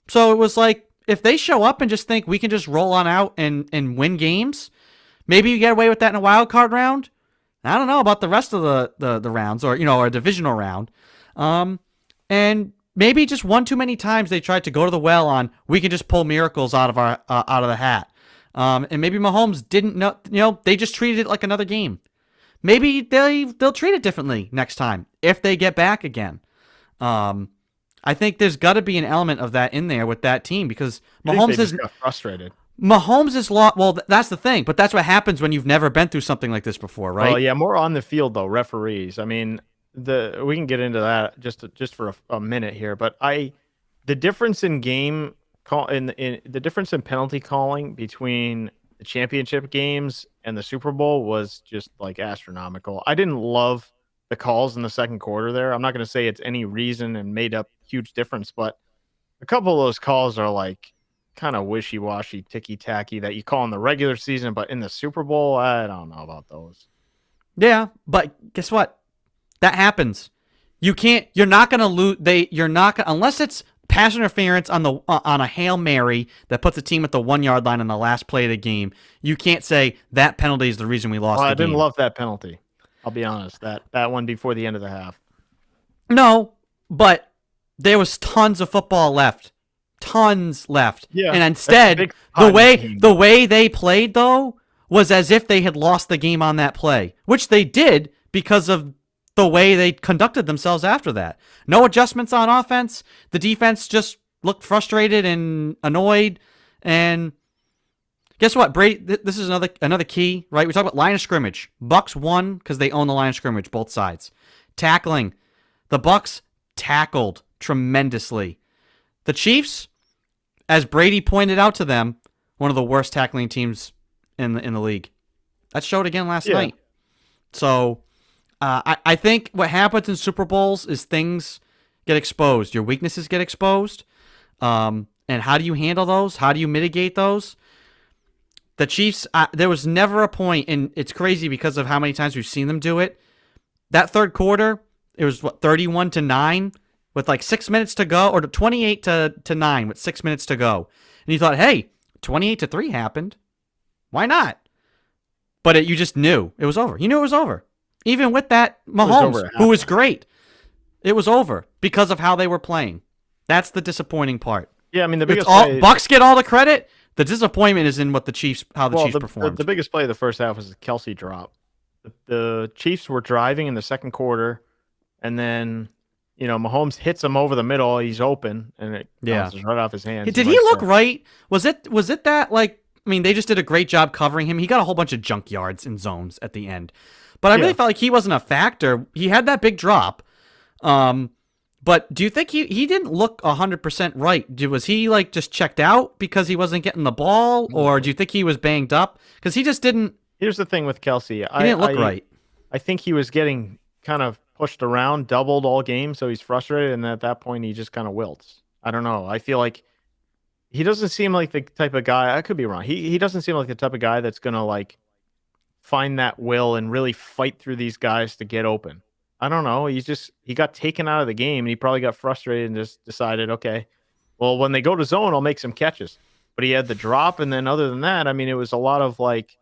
So it was like, if they show up and just think we can just roll on out and win games, maybe you get away with that in a wild card round. I don't know about the rest of the rounds or, a divisional round. And maybe just one too many times they tried to go to the well on, we can just pull miracles out of the hat. And maybe Mahomes didn't know, they just treated it like another game. Maybe they'll treat it differently next time if they get back again. I think there's got to be an element of that in there with that team because Mahomes is frustrated. Mahomes is lost. Well, that's the thing, but that's what happens when you've never been through something like this before, right? Well, yeah, more on the field though. Referees. I mean, we can get into that just for a minute here, but the difference in game call in the difference in penalty calling between the championship games and the Super Bowl was just like astronomical. I didn't love the calls in the second quarter there. I'm not going to say it's any reason and made up huge difference, but a couple of those calls are like kind of wishy-washy, ticky-tacky that you call in the regular season, but in the Super Bowl, I don't know about those. Yeah, but guess what? That happens. You're not going to lose. Unless it's pass interference on a Hail Mary that puts the team at the 1 yard line on the last play of the game. You can't say that penalty is the reason we lost the game. I didn't love that penalty. I'll be honest. That one before the end of the half. No, but there was tons of football left. Tons left. Yeah, and instead, the way they played, though, was as if they had lost the game on that play, which they did because of the way they conducted themselves after that. No adjustments on offense. The defense just looked frustrated and annoyed. And guess what, Brady? This is another key, right? We talk about line of scrimmage. Bucks won because they own the line of scrimmage, both sides. Tackling. The Bucks tackled tremendously. The Chiefs, as Brady pointed out to them, one of the worst tackling teams in the league. That showed again last night. So I think what happens in Super Bowls is things get exposed. Your weaknesses get exposed. And how do you handle those? How do you mitigate those? The Chiefs, there was never a point, and it's crazy because of how many times we've seen them do it. That third quarter, it was 31-9 with like 6 minutes to go, or 28-9 with 6 minutes to go. And you thought, hey, 28-3 happened. Why not? But you just knew it was over. You knew it was over. Even with that Mahomes, who was great, it was over because of how they were playing. That's the disappointing part. Yeah, I mean, Bucks get all the credit. The disappointment is in how the Chiefs performed. The biggest play of the first half was the Kelsey drop. The Chiefs were driving in the second quarter, and then Mahomes hits him over the middle. He's open, and it bounces right off his hands. Did he look right? Was it that like? I mean, they just did a great job covering him. He got a whole bunch of junk yards and zones at the end, but I really felt like he wasn't a factor. He had that big drop. But do you think he didn't look 100% right? Was he like just checked out because he wasn't getting the ball, or do you think he was banged up? Because he just didn't. Here's the thing with Kelsey. He didn't look right. I think he was getting kind of pushed around, doubled all game, so he's frustrated, and at that point he just kind of wilts. I don't know. I feel like he doesn't seem like the type of guy. I could be wrong. He doesn't seem like the type of guy that's gonna like find that will and really fight through these guys to get open. I don't know. He got taken out of the game, and he probably got frustrated and just decided, okay, well, when they go to zone, I'll make some catches. But he had the drop, and then other than that, I mean, it was a lot of like,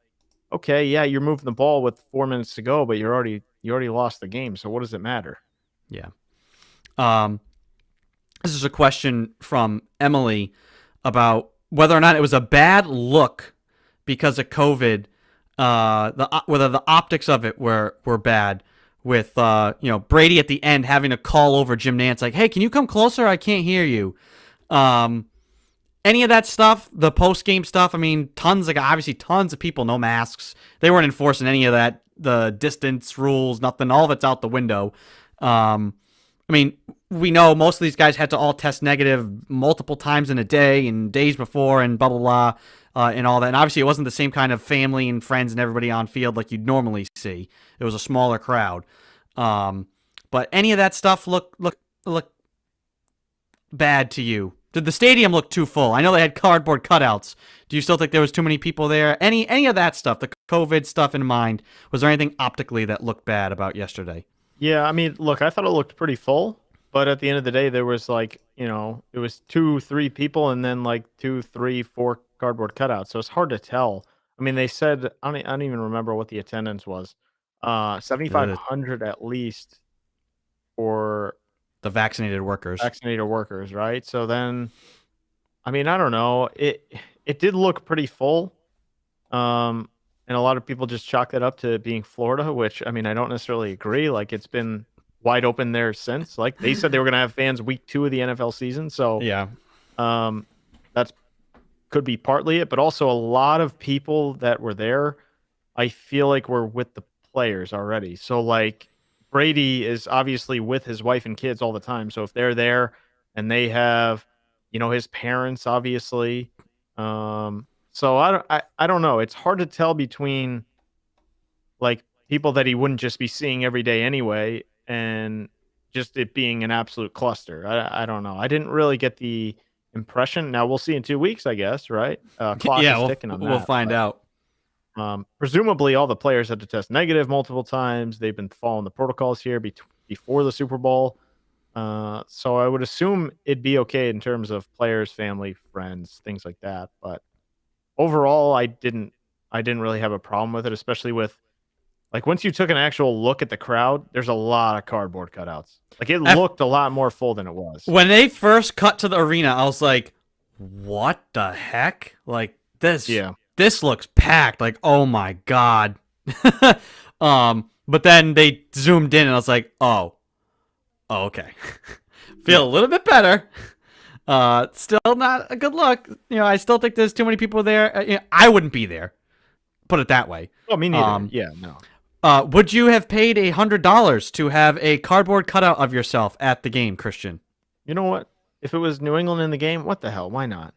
okay, yeah, you're moving the ball with 4 minutes to go, but you already lost the game. So what does it matter? Yeah. This is a question from Emily about whether or not it was a bad look because of COVID. Whether the optics of it were bad. With Brady at the end having to call over Jim Nantz like, hey, can you come closer? I can't hear you. any of that stuff, the post game stuff. I mean, obviously tons of people, no masks. They weren't enforcing any of that, the distance rules, nothing. All of it's out the window. I mean, we know most of these guys had to all test negative multiple times in a day and days before and blah, blah, blah, and all that. And obviously, it wasn't the same kind of family and friends and everybody on field like you'd normally see. It was a smaller crowd. But any of that stuff look bad to you? Did the stadium look too full? I know they had cardboard cutouts. Do you still think there was too many people there? Any of that stuff, the COVID stuff in mind, was there anything optically that looked bad about yesterday? Yeah, I mean, look, I thought it looked pretty full, but at the end of the day, there was like, it was 2, 3 people and then like 2, 3, 4 cardboard cutouts. So it's hard to tell. I mean, they said, I don't even remember what the attendance was. 7,500 at least for The vaccinated workers. vaccinated workers, right? So then, I mean, I don't know. It did look pretty full. And a lot of people just chalk that up to being Florida, which I mean, I don't necessarily agree. Like it's been wide open there since. Like they said they were going to have fans week 2 of the NFL season, so Yeah. that's could be partly it, but also a lot of people that were there, I feel like were with the players already. So like Brady is obviously with his wife and kids all the time. So if they're there and they have, his parents obviously, so I don't know. It's hard to tell between like people that he wouldn't just be seeing every day anyway, and just it being an absolute cluster. I don't know. I didn't really get the impression. Now we'll see in 2 weeks, I guess, right? Clock Yeah, is ticking on that. we'll find out. Presumably, all the players had to test negative multiple times. They've been following the protocols here before the Super Bowl. So I would assume it'd be okay in terms of players, family, friends, things like that. But overall, I didn't really have a problem with it, especially with like once you took an actual look at the crowd, there's a lot of cardboard cutouts. Like it looked a lot more full than it was. When they first cut to the arena, I was like, "What the heck? Like this? Yeah. This looks packed. Like, oh my god." But then they zoomed in, and I was like, "Oh, okay." Feel a little bit better. Still not a good look. I still think there's too many people there. I wouldn't be there. Put it that way. Oh, me neither. Yeah, no. Would you have paid $100 to have a cardboard cutout of yourself at the game, Christian? You know what? If it was New England in the game, what the hell? Why not?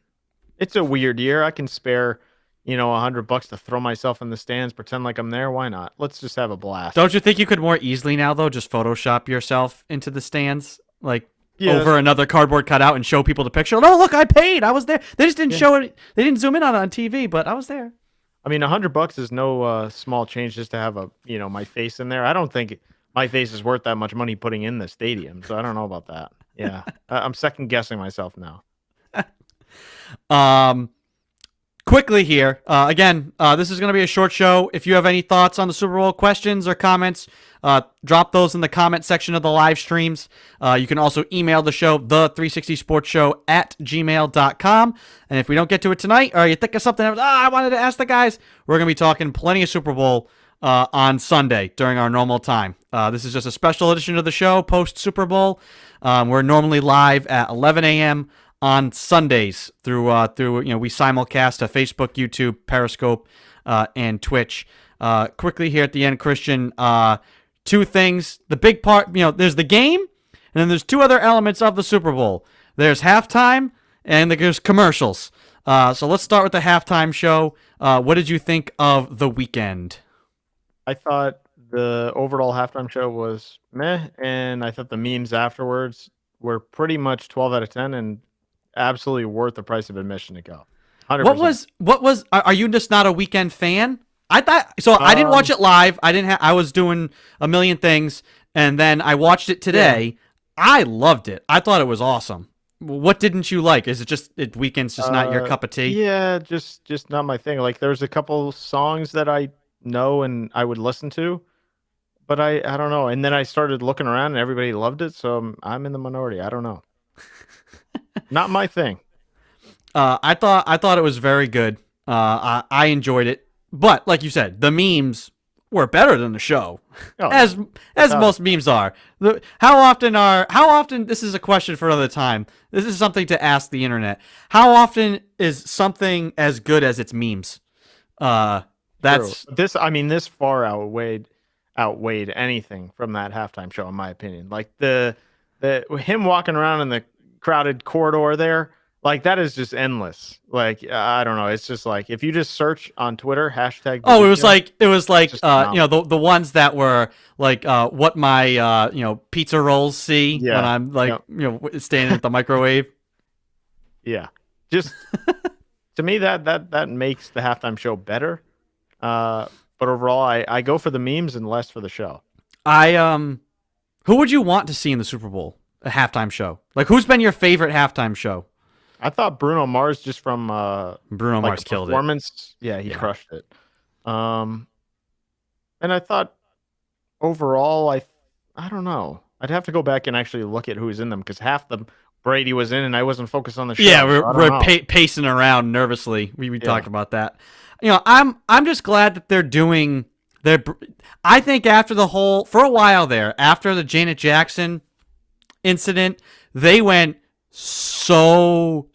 It's a weird year. I can spare, $100 to throw myself in the stands, pretend like I'm there. Why not? Let's just have a blast. Don't you think you could more easily now, though, just Photoshop yourself into the stands? Like, Yes. over another cardboard cutout and show people the picture? No, look, I paid. I was there. They just didn't show it. They didn't zoom in on TV, but I was there. I mean, $100 is no small change just to have my face in there. I don't think my face is worth that much money putting in the stadium, so I don't know about that. Yeah, I'm second guessing myself now. Quickly here, again, this is going to be a short show. If you have any thoughts on the Super Bowl, questions or comments, drop those in the comment section of the live streams. You can also email the show, the360sportshow at gmail.com. And if we don't get to it tonight, or you think of something, I wanted to ask the guys, we're going to be talking plenty of Super Bowl on Sunday during our normal time. This is just a special edition of the show, post Super Bowl. We're normally live at 11 a.m. on Sundays through we simulcast to Facebook, YouTube, Periscope, and Twitch. Quickly here at the end, Christian, 2 things. The big part, there's the game, and then there's 2 other elements of the Super Bowl. There's halftime, and there's commercials. So let's start with the halftime show. What did you think of the weekend? I thought the overall halftime show was meh, and I thought the memes afterwards were pretty much 12 out of 10 and absolutely worth the price of admission to go. 100%. What was are you just not a weekend fan? I thought so. I didn't watch it live. I was doing a million things, and then I watched it today. Yeah. I loved it. I thought it was awesome. What didn't you like? Is it just weekend's just not your cup of tea? Yeah, just not my thing. Like there's a couple songs that I know and I would listen to, but I don't know. And then I started looking around and everybody loved it, so I'm in the minority. I don't know. Not my thing. I thought it was very good. I enjoyed it, but like you said, the memes were better than the show, Oh, as without most memes are. How often? This is a question for another time. This is something to ask the internet. How often is something as good as its memes? That's true. This far outweighed anything from that halftime show, in my opinion. Like the him walking around in the crowded corridor there, like that is just endless. Like I don't know, it's just like if you just search on Twitter hashtag. Oh, The it was like just phenomenal. the ones that were like what my pizza rolls see when Yeah. I'm like Yep. standing at the microwave. Yeah, just to me that makes the halftime show better. But overall, I go for the memes and less for the show. Who would you want to see in the Super Bowl? A halftime show. Like who's been your favorite halftime show? I thought Bruno Mars just from Bruno like Mars a killed it. performance. Yeah, he Yeah. crushed it. And I thought overall, I don't know. I'd have to go back and actually look at who's in them because half the Brady was in, and I wasn't focused on the show. Yeah, so I don't we're know. pacing around nervously. We Yeah. talked about that. I'm just glad that they're doing their. I think after for a while there, after the Janet Jackson incident, they went so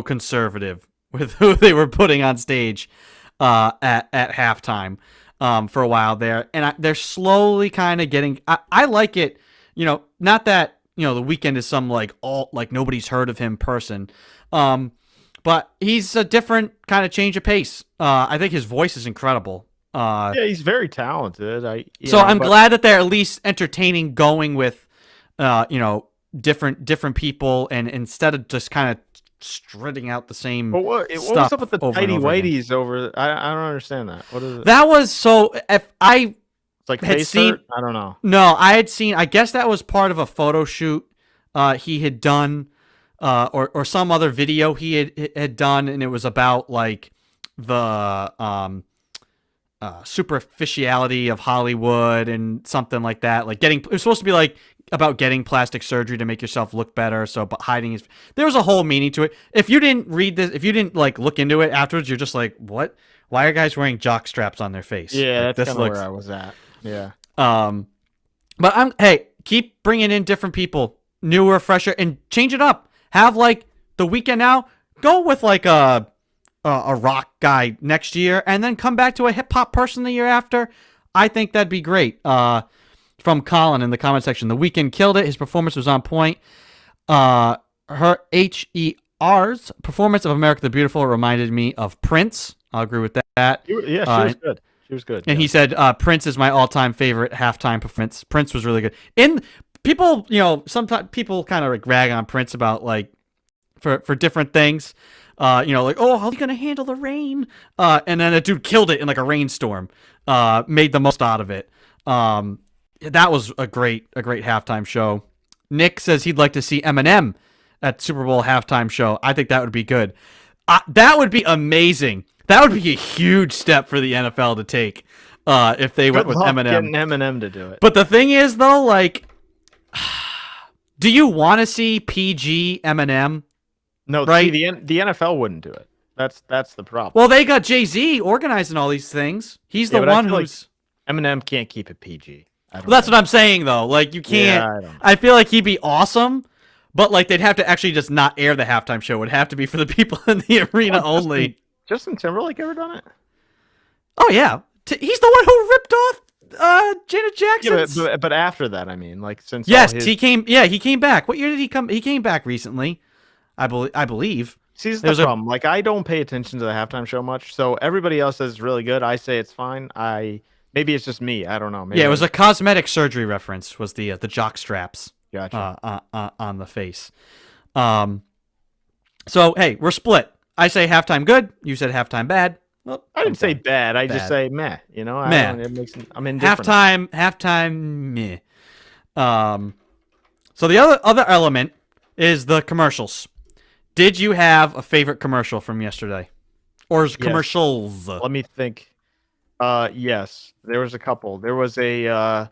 conservative with who they were putting on stage at halftime for a while there, and they're slowly kind of getting. I like it. Not that the Weeknd is some like nobody's heard of him person, but he's a different kind of change of pace. I think his voice is incredible. Yeah, he's very talented. I'm glad that they're at least entertaining, going with different people, and instead of just kind of stritting out the same What was stuff up with the over and tidy over again. whities over? I don't understand that. What is it? That was so. If I It's like had face seen- hurt? I don't know. No, I had seen. I guess that was part of a photo shoot he had done, or some other video he had done, and it was about like the superficiality of Hollywood and something like that. Like it was supposed to be like about getting plastic surgery to make yourself look better. So, but hiding his. There was a whole meaning to it. If you didn't read this, if you didn't like look into it afterwards, you're just like, what? Why are guys wearing jock straps on their face? Yeah, Like, that's kind of where I was at. Yeah. But keep bringing in different people, newer, fresher, and change it up. Have like the Weeknd now. Go with like a rock guy next year, and then come back to a hip hop person the year after. I think that'd be great. From Colin in the comment section, the Weeknd killed it. His performance was on point. Her HER's performance of America the Beautiful reminded me of Prince. I'll agree with that. She was good. She was good. And he said, Prince is my all-time favorite halftime performance. Prince was really good. People, sometimes people kind of like rag on Prince about like for different things. Like, oh, how are you gonna handle the rain? And then a dude killed it in like a rainstorm. Made the most out of it. That was a great halftime show. Nick says he'd like to see Eminem at Super Bowl halftime show. I think that would be good. That would be amazing. That would be a huge step for the NFL to take if they went with Eminem. Getting Eminem to do it. But the thing is, though, like, do you want to see PG Eminem? No, right? See, the NFL wouldn't do it. That's the problem. Well, they got Jay-Z organizing all these things. He's the but I one feel who's. Eminem can't keep it PG. Well, that's what I'm saying, though. Like, you can't. Yeah, I don't know. I feel like he'd be awesome, but like they'd have to actually just not air the halftime show. It would have to be for the people in the arena only. Justin Timberlake ever done it? Oh yeah, he's the one who ripped off Janet Jackson. Yeah, but after that, I mean, like since yes, all his... he came. Yeah, he came back. What year did he come? He came back recently, I believe. See, this is the problem. Like, I don't pay attention to the halftime show much, so everybody else says it's really good. I say it's fine. Maybe it's just me. I don't know. Maybe it was a cosmetic surgery reference. Was the jock straps Gotcha. On the face? So hey, we're split. I say halftime good. You said halftime bad. Well, I didn't say bad. I just say meh. Meh. I'm indifferent. Halftime meh. So the other element is the commercials. Did you have a favorite commercial from yesterday, or commercials? Let me think. Yes, there was a couple. There was a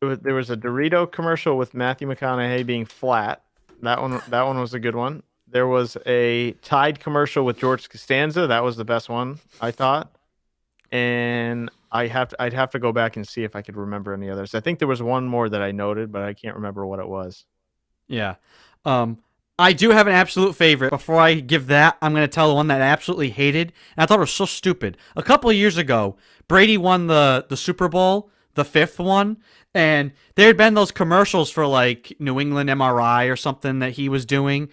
Dorito commercial with Matthew McConaughey being flat. That one was a good one. There was a Tide commercial with George Costanza. That was the best one, I thought. and I'd have to go back and see if I could remember any others. I think there was one more that I noted, but I can't remember what it was. Yeah. Um, I do have an absolute favorite. Before I give that, I'm going to tell the one that I absolutely hated. And I thought it was so stupid. A couple of years ago, Brady won the Super Bowl, the fifth one, and there had been those commercials for like New England MRI or something that he was doing,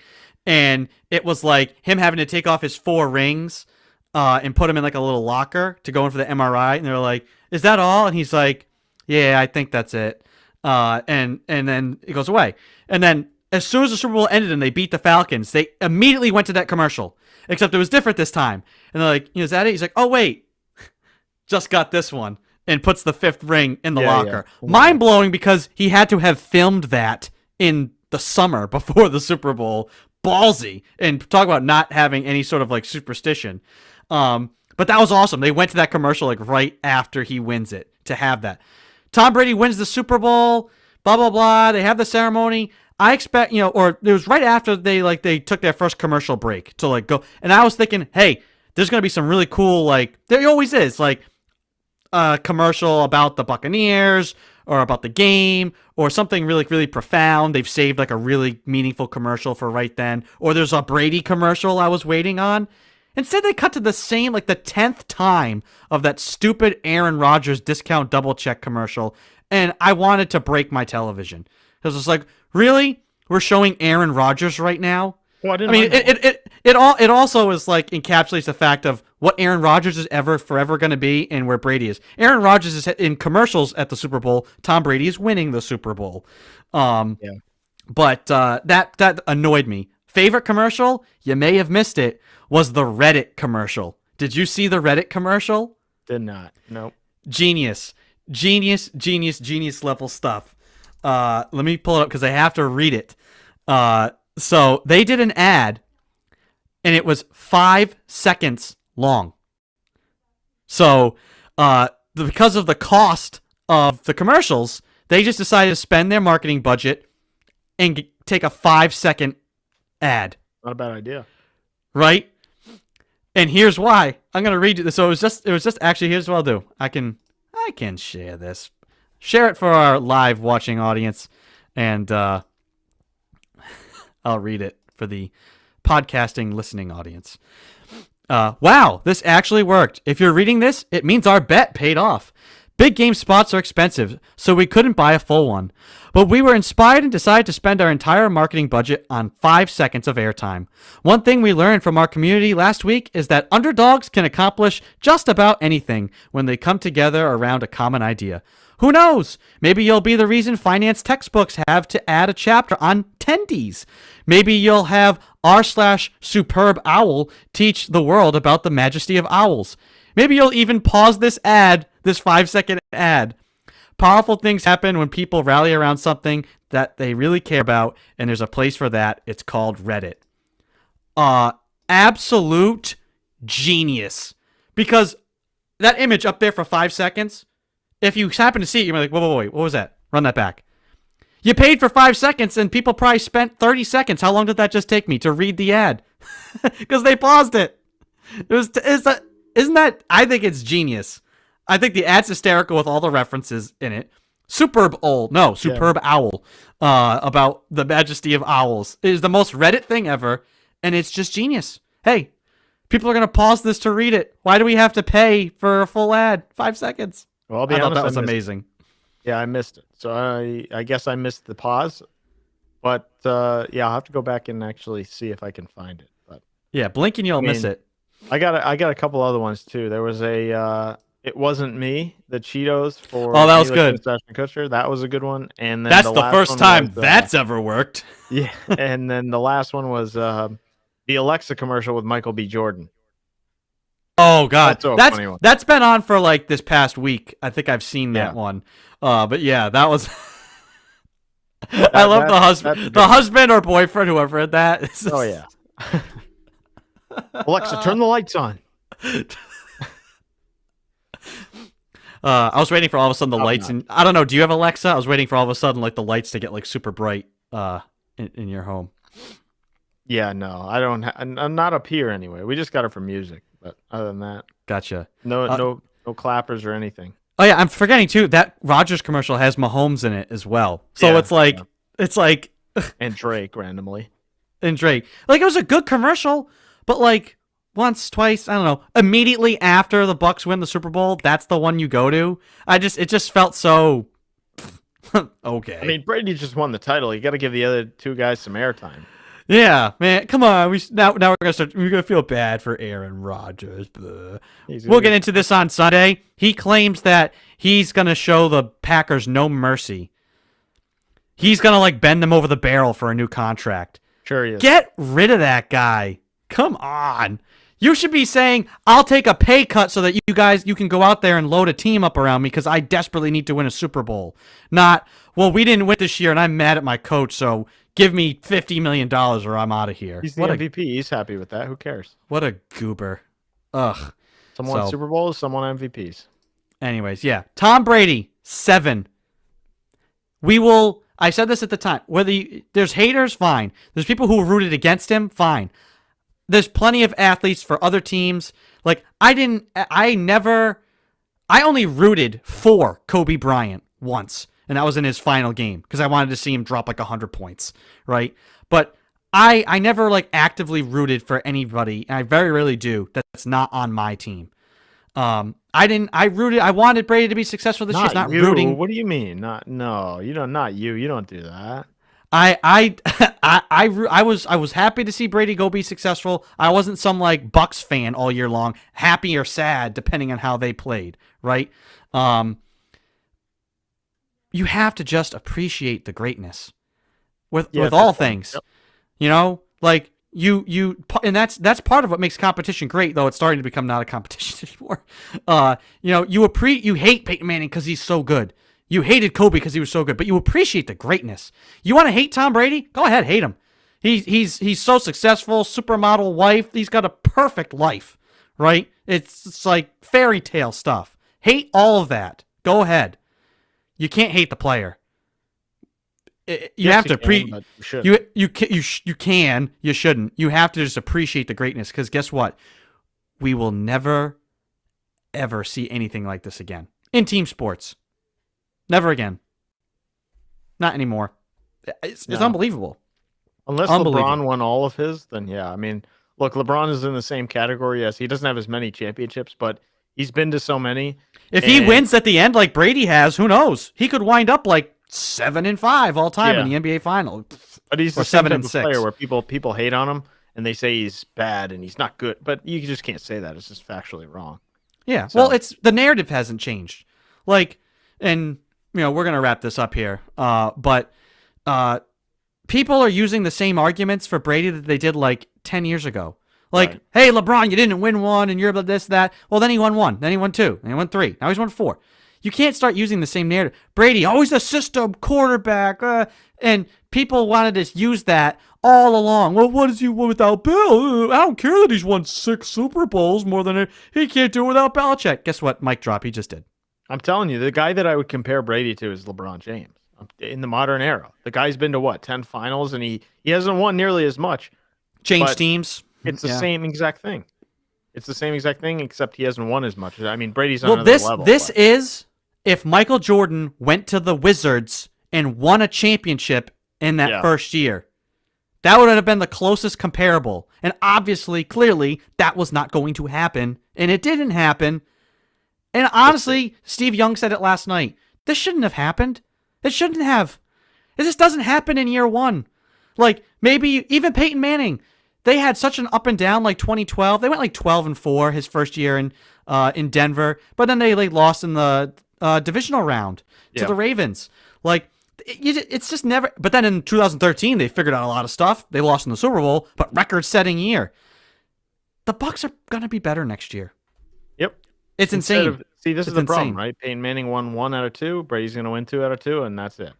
and it was like him having to take off his four rings, and put him in like a little locker to go in for the MRI, and they're like, "Is that all?" And he's like, "Yeah, I think that's it." And then it goes away, and then as soon as the Super Bowl ended and they beat the Falcons, they immediately went to that commercial. Except it was different this time. And they're like, is that it? He's like, oh, wait. Just got this one. And puts the fifth ring in the locker. Yeah. Mind blowing because he had to have filmed that in the summer before the Super Bowl. Ballsy. And talk about not having any sort of like superstition. But that was awesome. They went to that commercial like right after he wins it to have that. Tom Brady wins the Super Bowl. Blah, blah, blah. They have the ceremony. I expect, or it was right after they took their first commercial break to like go. And I was thinking, hey, there's going to be some really cool, like, there always is, like a commercial about the Buccaneers or about the game or something really, really profound. They've saved like a really meaningful commercial for right then. Or there's a Brady commercial I was waiting on. Instead, they cut to the same, like the 10th time of that stupid Aaron Rodgers discount double check commercial. And I wanted to break my television. It was just like, really? We're showing Aaron Rodgers right now? Well, I mean, it also is like encapsulates the fact of what Aaron Rodgers is forever going to be and where Brady is. Aaron Rodgers is in commercials at the Super Bowl. Tom Brady is winning the Super Bowl. Yeah. But that annoyed me. Favorite commercial? You may have missed it. Was the Reddit commercial. Did you see the Reddit commercial? Did not. Nope. Genius level stuff. Let me pull it up because I have to read it. So they did an ad, and it was 5 seconds long. So, because of the cost of the commercials, they just decided to spend their marketing budget and take a 5-second ad. Not a bad idea. Right? And here's why. I'm gonna read you. So it was just actually, here's what I'll do. I can share this. Share it for our live watching audience, and I'll read it for the podcasting listening audience. Wow, this actually worked. If you're reading this, it means our bet paid off. Big game spots are expensive, so we couldn't buy a full one. But we were inspired and decided to spend our entire marketing budget on 5 seconds of airtime. One thing we learned from our community last week is that underdogs can accomplish just about anything when they come together around a common idea. Who knows? Maybe you'll be the reason finance textbooks have to add a chapter on tendies. Maybe you'll have r/superb owl teach the world about the majesty of owls. Maybe you'll even pause this 5-second ad. Powerful things happen when people rally around something that they really care about, and there's a place for that. It's called Reddit. Absolute genius. Because that image up there for 5 seconds, if you happen to see it, you're like, whoa, wait, what was that? Run that back. You paid for 5 seconds, and people probably spent 30 seconds. How long did that just take me to read the ad? Because they paused it. Isn't that? I think it's genius. I think the ad's hysterical with all the references in it. Superb owl about the majesty of owls. It is the most Reddit thing ever, and it's just genius. Hey, people are going to pause this to read it. Why do we have to pay for a full ad? 5 seconds. Well, I'll be I honest, thought that was amazing. Yeah, I missed it. So I guess I missed the pause. But yeah, I'll have to go back and actually see if I can find it. But yeah, blink and you'll miss it. I got a couple other ones too. There was a It Wasn't Me, the Cheetos for that was good. Ashton Kutcher. That was a good one. And then that's the first time that's ever worked. Yeah, and then the last one was the Alexa commercial with Michael B. Jordan. Oh God, funny one. That's been on for like this past week. I think I've seen that one. But yeah, that was. I love the husband or boyfriend, whoever that is. Oh yeah. Alexa, turn the lights on. I was waiting for all of a sudden the lights, and I don't know. Do you have Alexa? I was waiting for all of a sudden like the lights to get like super bright in your home. Yeah, no, I don't. I'm not up here anyway. We just got it for music, but other than that, gotcha. No No clappers or anything. Oh yeah, I'm forgetting too that Rogers commercial has Mahomes in it as well. So Yeah, it's like and Drake randomly. and Drake. Like it was a good commercial, but like once, twice, I don't know. Immediately after the Bucks win the Super Bowl, that's the one you go to. It just felt so okay. I mean, Brady just won the title. You got to give the other two guys some airtime. Yeah, man, come on. Now we're gonna feel bad for Aaron Rodgers. We'll get into this on Sunday. He claims that he's gonna show the Packers no mercy. He's gonna like bend them over the barrel for a new contract. Sure he is. Get rid of that guy. Come on. You should be saying, I'll take a pay cut so that you can go out there and load a team up around me because I desperately need to win a Super Bowl. Not, well, we didn't win this year and I'm mad at my coach, so give me $50 million or I'm out of here. He's the MVP. He's happy with that. Who cares? What a goober. Ugh. Someone won Super Bowls, someone MVPs. Anyways, yeah. Tom Brady, 7. I said this at the time. There's haters, fine. There's people who rooted against him, fine. There's plenty of athletes for other teams. Like, I only rooted for Kobe Bryant once, and that was in his final game because I wanted to see him drop like 100 points, right? But I never like actively rooted for anybody, and I very rarely do, that's not on my team. I wanted Brady to be successful this year. It's not you. rooting. What do you mean? Not you. You don't do that. I was happy to see Brady go be successful. I wasn't some like Bucks fan all year long, happy or sad depending on how they played, right? You have to just appreciate the greatness with all things. Yep. You know, like and that's part of what makes competition great, though it's starting to become not a competition anymore. You hate Peyton Manning because he's so good. You hated Kobe because he was so good, but you appreciate the greatness. You want to hate Tom Brady? Go ahead, hate him. He's so successful, supermodel wife. He's got a perfect life, right? It's like fairy tale stuff. Hate all of that. Go ahead. You can't hate the player. You have to you can. You shouldn't. You have to just appreciate the greatness because guess what? We will never, ever see anything like this again in team sports. Never again. Not anymore. It's unbelievable. Unless LeBron won all of his, then yeah. I mean, look, LeBron is in the same category. Yes, he doesn't have as many championships, but he's been to so many. If he wins at the end like Brady has, who knows? He could wind up like 7-5 all time in the NBA final. But he's the same type of player where people hate on him and they say he's bad and he's not good. But you just can't say that. It's just factually wrong. Yeah. So. Well, the narrative hasn't changed. Like, and we're gonna wrap this up here. But people are using the same arguments for Brady that they did like 10 years ago. Like, right. Hey, LeBron, you didn't win one, and you're about this, that. Well, then he won 1. Then he won 2. Then he won 3. Now he's won 4. You can't start using the same narrative. Brady, always a system quarterback. And people wanted to use that all along. Well, what does he win without Bill? I don't care that he's won 6 Super Bowls more than he can't do it without Belichick. Guess what? Mic drop. He just did. I'm telling you, the guy that I would compare Brady to is LeBron James in the modern era. The guy's been to what, 10 finals, and he hasn't won nearly as much. Changed teams. It's the same exact thing. It's the same exact thing, except he hasn't won as much. I mean, Brady's on another level. This is if Michael Jordan went to the Wizards and won a championship in that first year. That would have been the closest comparable. And obviously, clearly, that was not going to happen. And it didn't happen. And honestly, Steve Young said it last night. This shouldn't have happened. It shouldn't have. It just doesn't happen in year one. Like, maybe even Peyton Manning. They had such an up and down like 2012. They went like 12-4 his first year in Denver. But then they lost in the divisional round to the Ravens. Like, it's just never. But then in 2013, they figured out a lot of stuff. They lost in the Super Bowl, but record-setting year. The Bucs are going to be better next year. Yep. It's insane. This is the problem, right? Peyton Manning won 1 out of 2. Brady's going to win 2 out of 2, and that's it.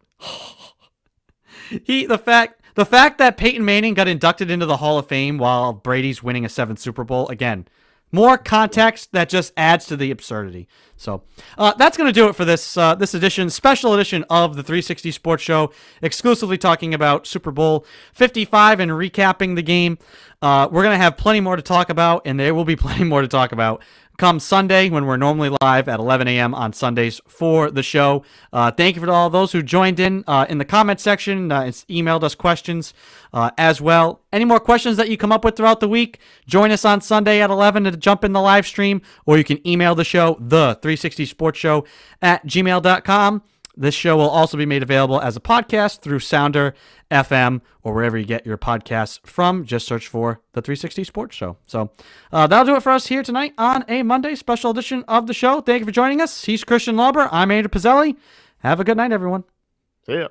The fact that Peyton Manning got inducted into the Hall of Fame while Brady's winning a 7th Super Bowl, again, more context that just adds to the absurdity. So that's going to do it for this special edition of the 360 Sports Show, exclusively talking about Super Bowl 55 and recapping the game. We're going to have plenty more to talk about, and there will be plenty more to talk about come Sunday when we're normally live at 11 a.m. on Sundays for the show. Thank you for all those who joined in the comment section. It's emailed us questions as well. Any more questions that you come up with throughout the week, join us on Sunday at 11 to jump in the live stream, or you can email the show, the360sportshow at gmail.com. This show will also be made available as a podcast through Sounder FM or wherever you get your podcasts from. Just search for the 360 Sports Show. So that'll do it for us here tonight on a Monday special edition of the show. Thank you for joining us. He's Christian Lauber. I'm Andrew Pizzelli. Have a good night, everyone. See ya.